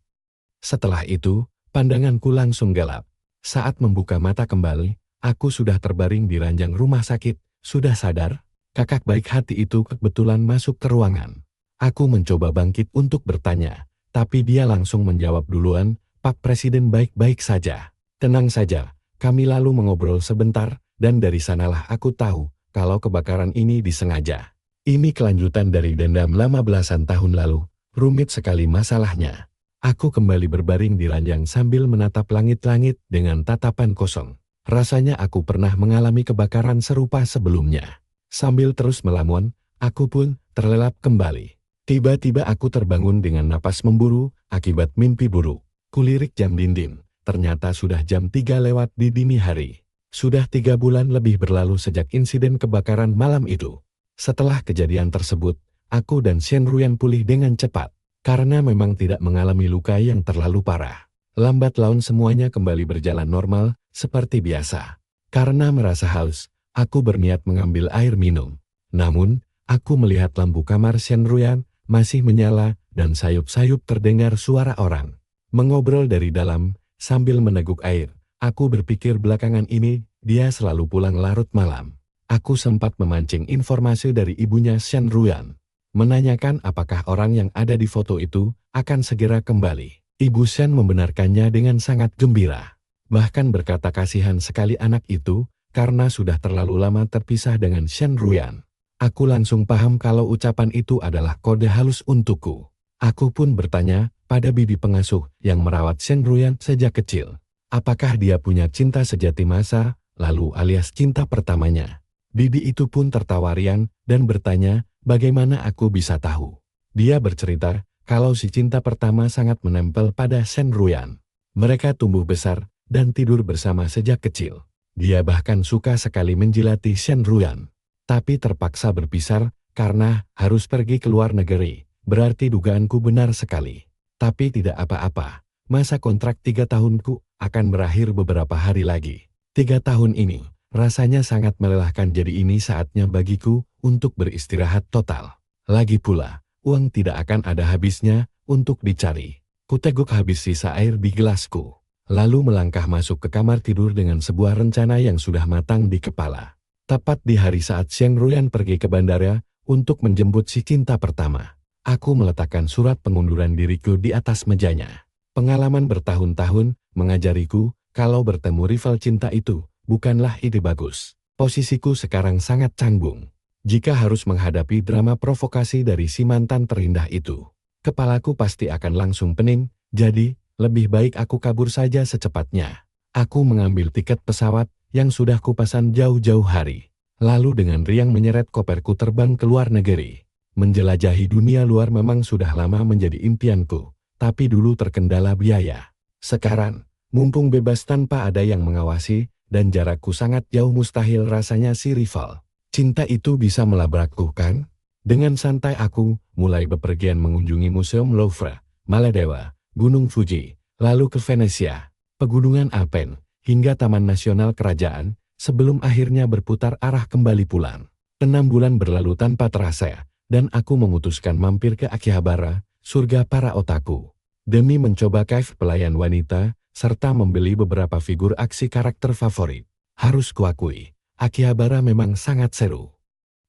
Setelah itu, pandanganku langsung gelap. Saat membuka mata kembali, aku sudah terbaring di ranjang rumah sakit. Sudah sadar? Kakak baik hati itu kebetulan masuk ke ruangan. Aku mencoba bangkit untuk bertanya, tapi dia langsung menjawab duluan, Pak Presiden baik-baik saja. Tenang saja, kami lalu mengobrol sebentar, dan dari sanalah aku tahu kalau kebakaran ini disengaja. Ini kelanjutan dari dendam lama belasan tahun lalu, rumit sekali masalahnya. Aku kembali berbaring di ranjang sambil menatap langit-langit dengan tatapan kosong. Rasanya aku pernah mengalami kebakaran serupa sebelumnya. Sambil terus melamun, aku pun terlelap kembali. Tiba-tiba aku terbangun dengan napas memburu akibat mimpi buruk. Kulirik jam dinding, ternyata sudah jam 3 lewat di dini hari. Sudah 3 bulan lebih berlalu sejak insiden kebakaran malam itu. Setelah kejadian tersebut, aku dan Shen Ruyan pulih dengan cepat, karena memang tidak mengalami luka yang terlalu parah. Lambat laun semuanya kembali berjalan normal, seperti biasa. Karena merasa haus, aku berniat mengambil air minum. Namun, aku melihat lampu kamar Shen Ruyan masih menyala dan sayup-sayup terdengar suara orang mengobrol dari dalam sambil meneguk air. Aku berpikir belakangan ini dia selalu pulang larut malam. Aku sempat memancing informasi dari ibunya Shen Ruyan, menanyakan apakah orang yang ada di foto itu akan segera kembali. Ibu Shen membenarkannya dengan sangat gembira. Bahkan berkata kasihan sekali anak itu karena sudah terlalu lama terpisah dengan Shen Ruyan. Aku langsung paham kalau ucapan itu adalah kode halus untukku. Aku pun bertanya pada bibi pengasuh yang merawat Shen Ruyan sejak kecil. Apakah dia punya cinta sejati masa lalu alias cinta pertamanya? Bibi itu pun tertawa riang dan bertanya bagaimana aku bisa tahu. Dia bercerita kalau si cinta pertama sangat menempel pada Shen Ruyan. Mereka tumbuh besar dan tidur bersama sejak kecil. Dia bahkan suka sekali menjilati Shen Ruyan. Tapi terpaksa berpisah karena harus pergi ke luar negeri. Berarti dugaanku benar sekali. Tapi tidak apa-apa. Masa kontrak 3 tahunku akan berakhir beberapa hari lagi. 3 tahun ini rasanya sangat melelahkan, jadi ini saatnya bagiku untuk beristirahat total. Lagi pula, uang tidak akan ada habisnya untuk dicari. Kuteguk habis sisa air di gelasku. Lalu melangkah masuk ke kamar tidur dengan sebuah rencana yang sudah matang di kepala. Tepat di hari saat Shen Ruyan pergi ke bandara untuk menjemput si cinta pertama, aku meletakkan surat pengunduran diriku di atas mejanya. Pengalaman bertahun-tahun mengajariku kalau bertemu rival cinta itu bukanlah ide bagus. Posisiku sekarang sangat canggung. Jika harus menghadapi drama provokasi dari si mantan terindah itu, kepalaku pasti akan langsung pening, jadi lebih baik aku kabur saja secepatnya. Aku mengambil tiket pesawat yang sudah kupesan jauh-jauh hari. Lalu dengan riang menyeret koperku terbang ke luar negeri. Menjelajahi dunia luar memang sudah lama menjadi impianku, tapi dulu terkendala biaya. Sekarang, mumpung bebas tanpa ada yang mengawasi, dan jarakku sangat jauh, mustahil rasanya si rival cinta itu bisa melabrakku, kan? Dengan santai aku mulai bepergian mengunjungi Museum Louvre, Maladewa, Gunung Fuji, lalu ke Venesia, Pegunungan Alpen, hingga Taman Nasional Kerajaan, sebelum akhirnya berputar arah kembali pulang. 6 bulan berlalu tanpa terasa, dan aku memutuskan mampir ke Akihabara, surga para otaku. Demi mencoba cave pelayan wanita, serta membeli beberapa figur aksi karakter favorit. Harus kuakui, Akihabara memang sangat seru.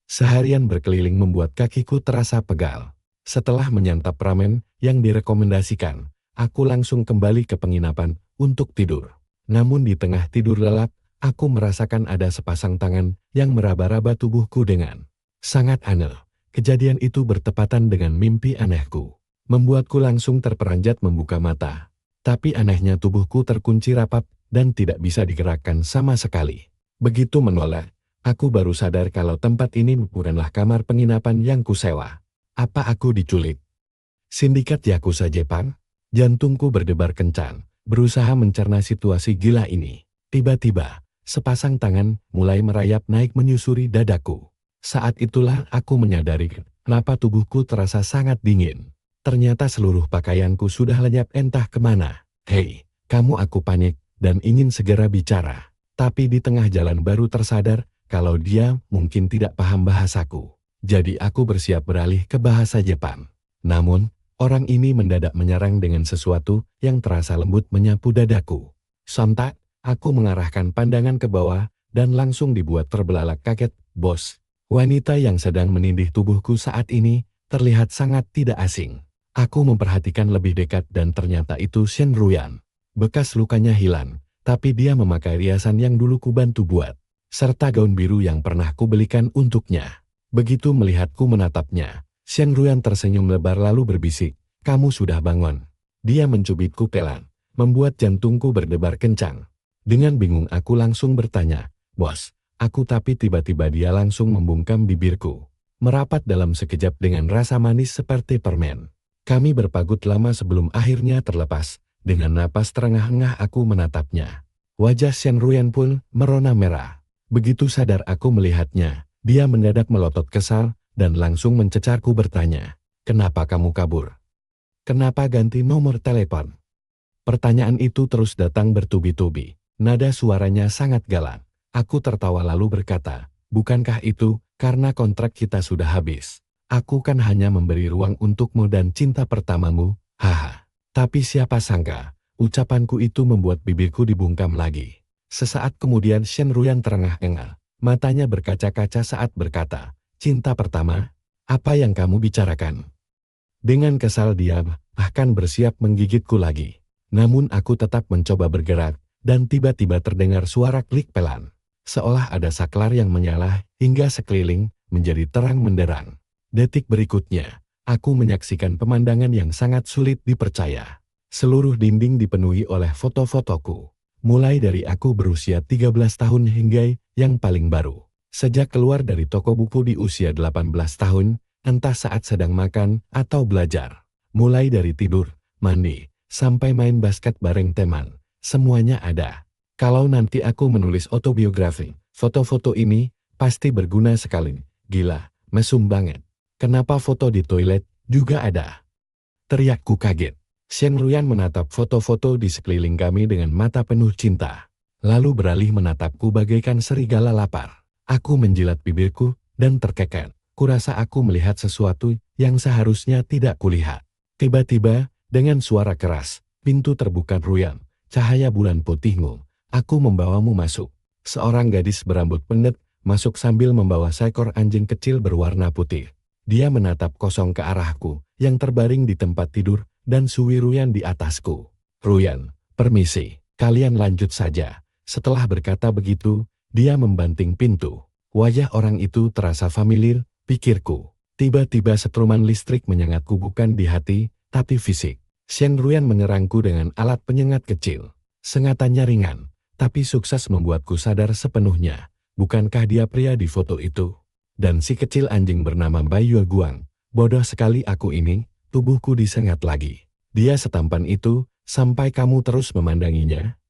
Seharian berkeliling membuat kakiku terasa pegal. Setelah menyantap ramen yang direkomendasikan, aku langsung kembali ke penginapan untuk tidur. Namun di tengah tidur lelap, aku merasakan ada sepasang tangan yang meraba-raba tubuhku dengan sangat aneh. Kejadian itu bertepatan dengan mimpi anehku. Membuatku langsung terperanjat membuka mata. Tapi anehnya tubuhku terkunci rapat dan tidak bisa digerakkan sama sekali. Begitu menolak, aku baru sadar kalau tempat ini bukanlah kamar penginapan yang kusewa. Apa aku diculik? Sindikat Yakuza Jepang? Jantungku berdebar kencang, berusaha mencerna situasi gila ini. Tiba-tiba, sepasang tangan mulai merayap naik menyusuri dadaku. Saat itulah aku menyadari kenapa tubuhku terasa sangat dingin. Ternyata seluruh pakaianku sudah lenyap entah kemana. Hei, kamu, aku panik dan ingin segera bicara. Tapi di tengah jalan baru tersadar kalau dia mungkin tidak paham bahasaku. Jadi aku bersiap beralih ke bahasa Jepang. Namun, orang ini mendadak menyerang dengan sesuatu yang terasa lembut menyapu dadaku. Sontak, aku mengarahkan pandangan ke bawah dan langsung dibuat terbelalak kaget, bos. Wanita yang sedang menindih tubuhku saat ini terlihat sangat tidak asing. Aku memperhatikan lebih dekat dan ternyata itu Shen Ruyan. Bekas lukanya hilang, tapi dia memakai riasan yang dulu kubantu buat, serta gaun biru yang pernah kubelikan untuknya. Begitu melihatku menatapnya, Shen Ruyan tersenyum lebar lalu berbisik, "Kamu sudah bangun." Dia mencubitku pelan, membuat jantungku berdebar kencang. Dengan bingung aku langsung bertanya, "Bos, aku," tapi tiba-tiba dia langsung membungkam bibirku. Merapat dalam sekejap dengan rasa manis seperti permen. Kami berpagut lama sebelum akhirnya terlepas. Dengan napas terengah-engah aku menatapnya. Wajah Shen Ruyan pun merona merah. Begitu sadar aku melihatnya, dia mendadak melotot kesal dan langsung mencecarku bertanya, "Kenapa kamu kabur? Kenapa ganti nomor telepon?" Pertanyaan itu terus datang bertubi-tubi. Nada suaranya sangat galak. Aku tertawa lalu berkata, "Bukankah itu karena kontrak kita sudah habis? Aku kan hanya memberi ruang untukmu dan cinta pertamamu, haha." Tapi siapa sangka, ucapanku itu membuat bibirku dibungkam lagi. Sesaat kemudian Shen Ruyan terengah-engah, matanya berkaca-kaca saat berkata, "Cinta pertama? Apa yang kamu bicarakan?" Dengan kesal dia bahkan bersiap menggigitku lagi. Namun aku tetap mencoba bergerak, dan tiba-tiba terdengar suara klik pelan. Seolah ada saklar yang menyala hingga sekeliling menjadi terang menderang. Detik berikutnya, aku menyaksikan pemandangan yang sangat sulit dipercaya. Seluruh dinding dipenuhi oleh foto-fotoku. Mulai dari aku berusia 13 tahun hingga yang paling baru. Sejak keluar dari toko buku di usia 18 tahun, entah saat sedang makan atau belajar. Mulai dari tidur, mandi, sampai main basket bareng teman. Semuanya ada. Kalau nanti aku menulis autobiografi, foto-foto ini pasti berguna sekali. Gila, mesum banget. Kenapa foto di toilet juga ada? Teriakku kaget. Shen Ruyan menatap foto-foto di sekeliling kami dengan mata penuh cinta. Lalu beralih menatapku bagaikan serigala lapar. Aku menjilat bibirku dan terkekeh. Kurasa aku melihat sesuatu yang seharusnya tidak kulihat. Tiba-tiba, dengan suara keras, pintu terbuka Ruyan. Cahaya bulan putihmu. Aku membawamu masuk. Seorang gadis berambut pendek masuk sambil membawa seekor anjing kecil berwarna putih. Dia menatap kosong ke arahku, yang terbaring di tempat tidur, dan Sui Ruyan di atasku. "Ruyan, permisi, kalian lanjut saja." Setelah berkata begitu, dia membanting pintu. Wajah orang itu terasa familiar, pikirku. Tiba-tiba setruman listrik menyengatku bukan di hati, tapi fisik. Shen Ruyan menyerangku dengan alat penyengat kecil. Sengatannya ringan, tapi sukses membuatku sadar sepenuhnya. Bukankah dia pria di foto itu? Dan si kecil anjing bernama Bayu Guang. Bodoh sekali aku ini, tubuhku disengat lagi. Dia setampan itu, sampai kamu terus memandanginya?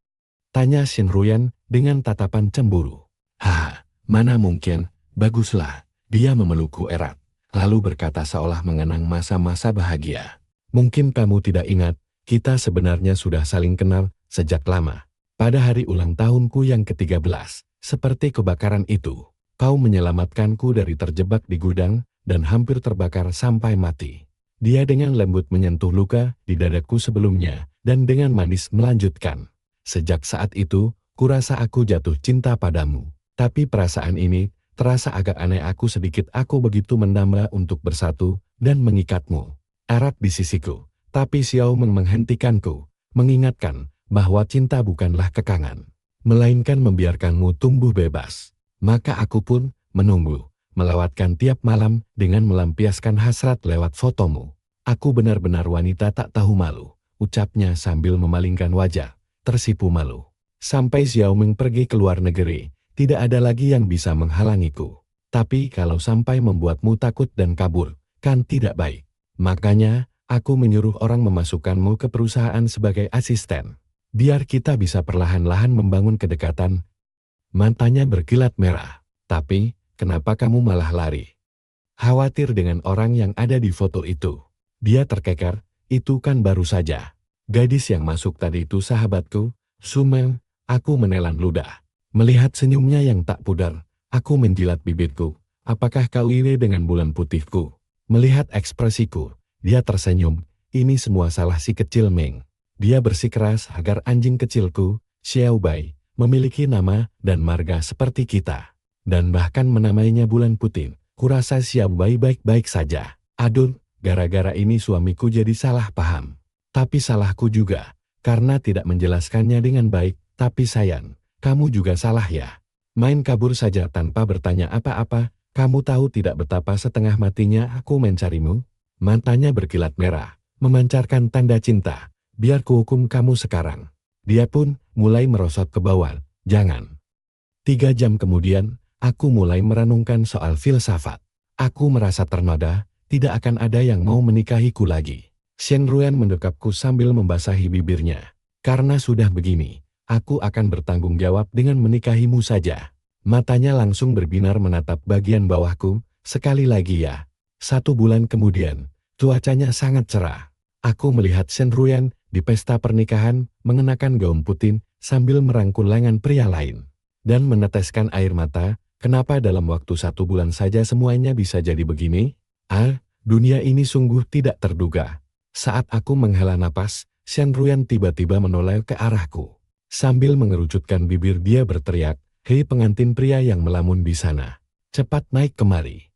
Tanya Shen Ruyan dengan tatapan cemburu. "Haha, mana mungkin, baguslah." Dia memelukku erat, lalu berkata seolah mengenang masa-masa bahagia. "Mungkin kamu tidak ingat, kita sebenarnya sudah saling kenal sejak lama. Pada hari ulang tahunku yang ke-13, seperti kebakaran itu. Kau menyelamatkanku dari terjebak di gudang dan hampir terbakar sampai mati." Dia dengan lembut menyentuh luka di dadaku sebelumnya dan dengan manis melanjutkan. "Sejak saat itu, kurasa aku jatuh cinta padamu. Tapi perasaan ini terasa agak aneh, aku begitu mendamba untuk bersatu dan mengikatmu erat di sisiku. Tapi Xiao Meng menghentikanku, mengingatkan bahwa cinta bukanlah kekangan, melainkan membiarkanmu tumbuh bebas. Maka aku pun menunggu, melewatkan tiap malam dengan melampiaskan hasrat lewat fotomu. Aku benar-benar wanita tak tahu malu, ucapnya sambil memalingkan wajah, tersipu malu. Sampai Xiao Meng pergi ke luar negeri, tidak ada lagi yang bisa menghalangiku. Tapi kalau sampai membuatmu takut dan kabur, kan tidak baik. Makanya, aku menyuruh orang memasukkanmu ke perusahaan sebagai asisten. Biar kita bisa perlahan-lahan membangun kedekatan. Matanya berkilat merah. Tapi, kenapa kamu malah lari? Khawatir dengan orang yang ada di foto itu. Dia terkeker, itu kan baru saja. Gadis yang masuk tadi itu sahabatku, Sumeng. Aku menelan ludah. Melihat senyumnya yang tak pudar, aku menjilat bibirku. Apakah kau iri dengan bulan putihku? Melihat ekspresiku, dia tersenyum. Ini semua salah si kecil Meng. Dia bersikeras agar anjing kecilku, Xiao Bai, memiliki nama dan marga seperti kita. Dan bahkan menamainya bulan putih. Kurasa Xiao Bai baik-baik saja. Aduh, gara-gara ini suamiku jadi salah paham. Tapi salahku juga, karena tidak menjelaskannya dengan baik. Tapi sayang, kamu juga salah ya. Main kabur saja tanpa bertanya apa-apa. Kamu tahu tidak betapa setengah matinya aku mencarimu? Matanya berkilat merah, memancarkan tanda cinta. Biar kuhukum kamu sekarang. Dia pun mulai merosot ke bawah. Jangan. 3 jam kemudian, aku mulai merenungkan soal filsafat. Aku merasa ternoda, tidak akan ada yang mau menikahiku lagi. Shen Ruan mendekapku sambil membasahi bibirnya. Karena sudah begini, aku akan bertanggung jawab dengan menikahimu saja. Matanya langsung berbinar menatap bagian bawahku. Sekali lagi ya. 1 bulan kemudian, cuacanya sangat cerah. Aku melihat Shen Ruan di pesta pernikahan mengenakan gaun putih sambil merangkul lengan pria lain. Dan meneteskan air mata, kenapa dalam waktu 1 bulan saja semuanya bisa jadi begini? Dunia ini sungguh tidak terduga. Saat aku menghela napas, Shen Ruan tiba-tiba menoleh ke arahku. Sambil mengerucutkan bibir dia berteriak, "Hei pengantin pria yang melamun di sana, cepat naik kemari."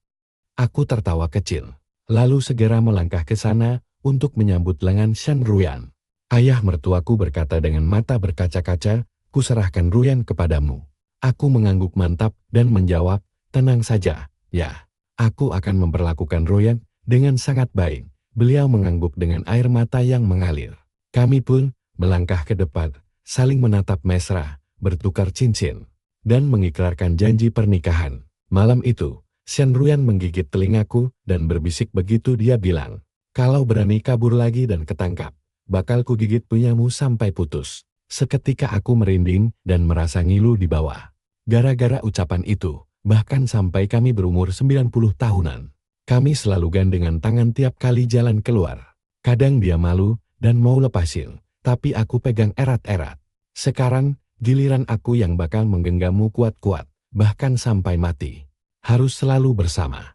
Aku tertawa kecil, lalu segera melangkah ke sana untuk menyambut lengan Shen Ruan. Ayah mertuaku berkata dengan mata berkaca-kaca, "Kuserahkan Ruan kepadamu." Aku mengangguk mantap dan menjawab, "Tenang saja, ya. Aku akan memperlakukan Ruan dengan sangat baik." Beliau mengangguk dengan air mata yang mengalir. Kami pun melangkah ke depan, saling menatap mesra, bertukar cincin, dan mengikrarkan janji pernikahan. Malam itu, Shen Ruan menggigit telingaku dan berbisik begitu dia bilang, "Kalau berani kabur lagi dan ketangkap, bakal kugigit punyamu sampai putus." Seketika aku merinding dan merasa ngilu di bawah. Gara-gara ucapan itu, bahkan sampai kami berumur 90 tahunan. Kami selalu gandengan tangan tiap kali jalan keluar. Kadang dia malu dan mau lepasin, tapi aku pegang erat-erat. Sekarang, giliran aku yang bakal menggenggammu kuat-kuat, bahkan sampai mati. Harus selalu bersama.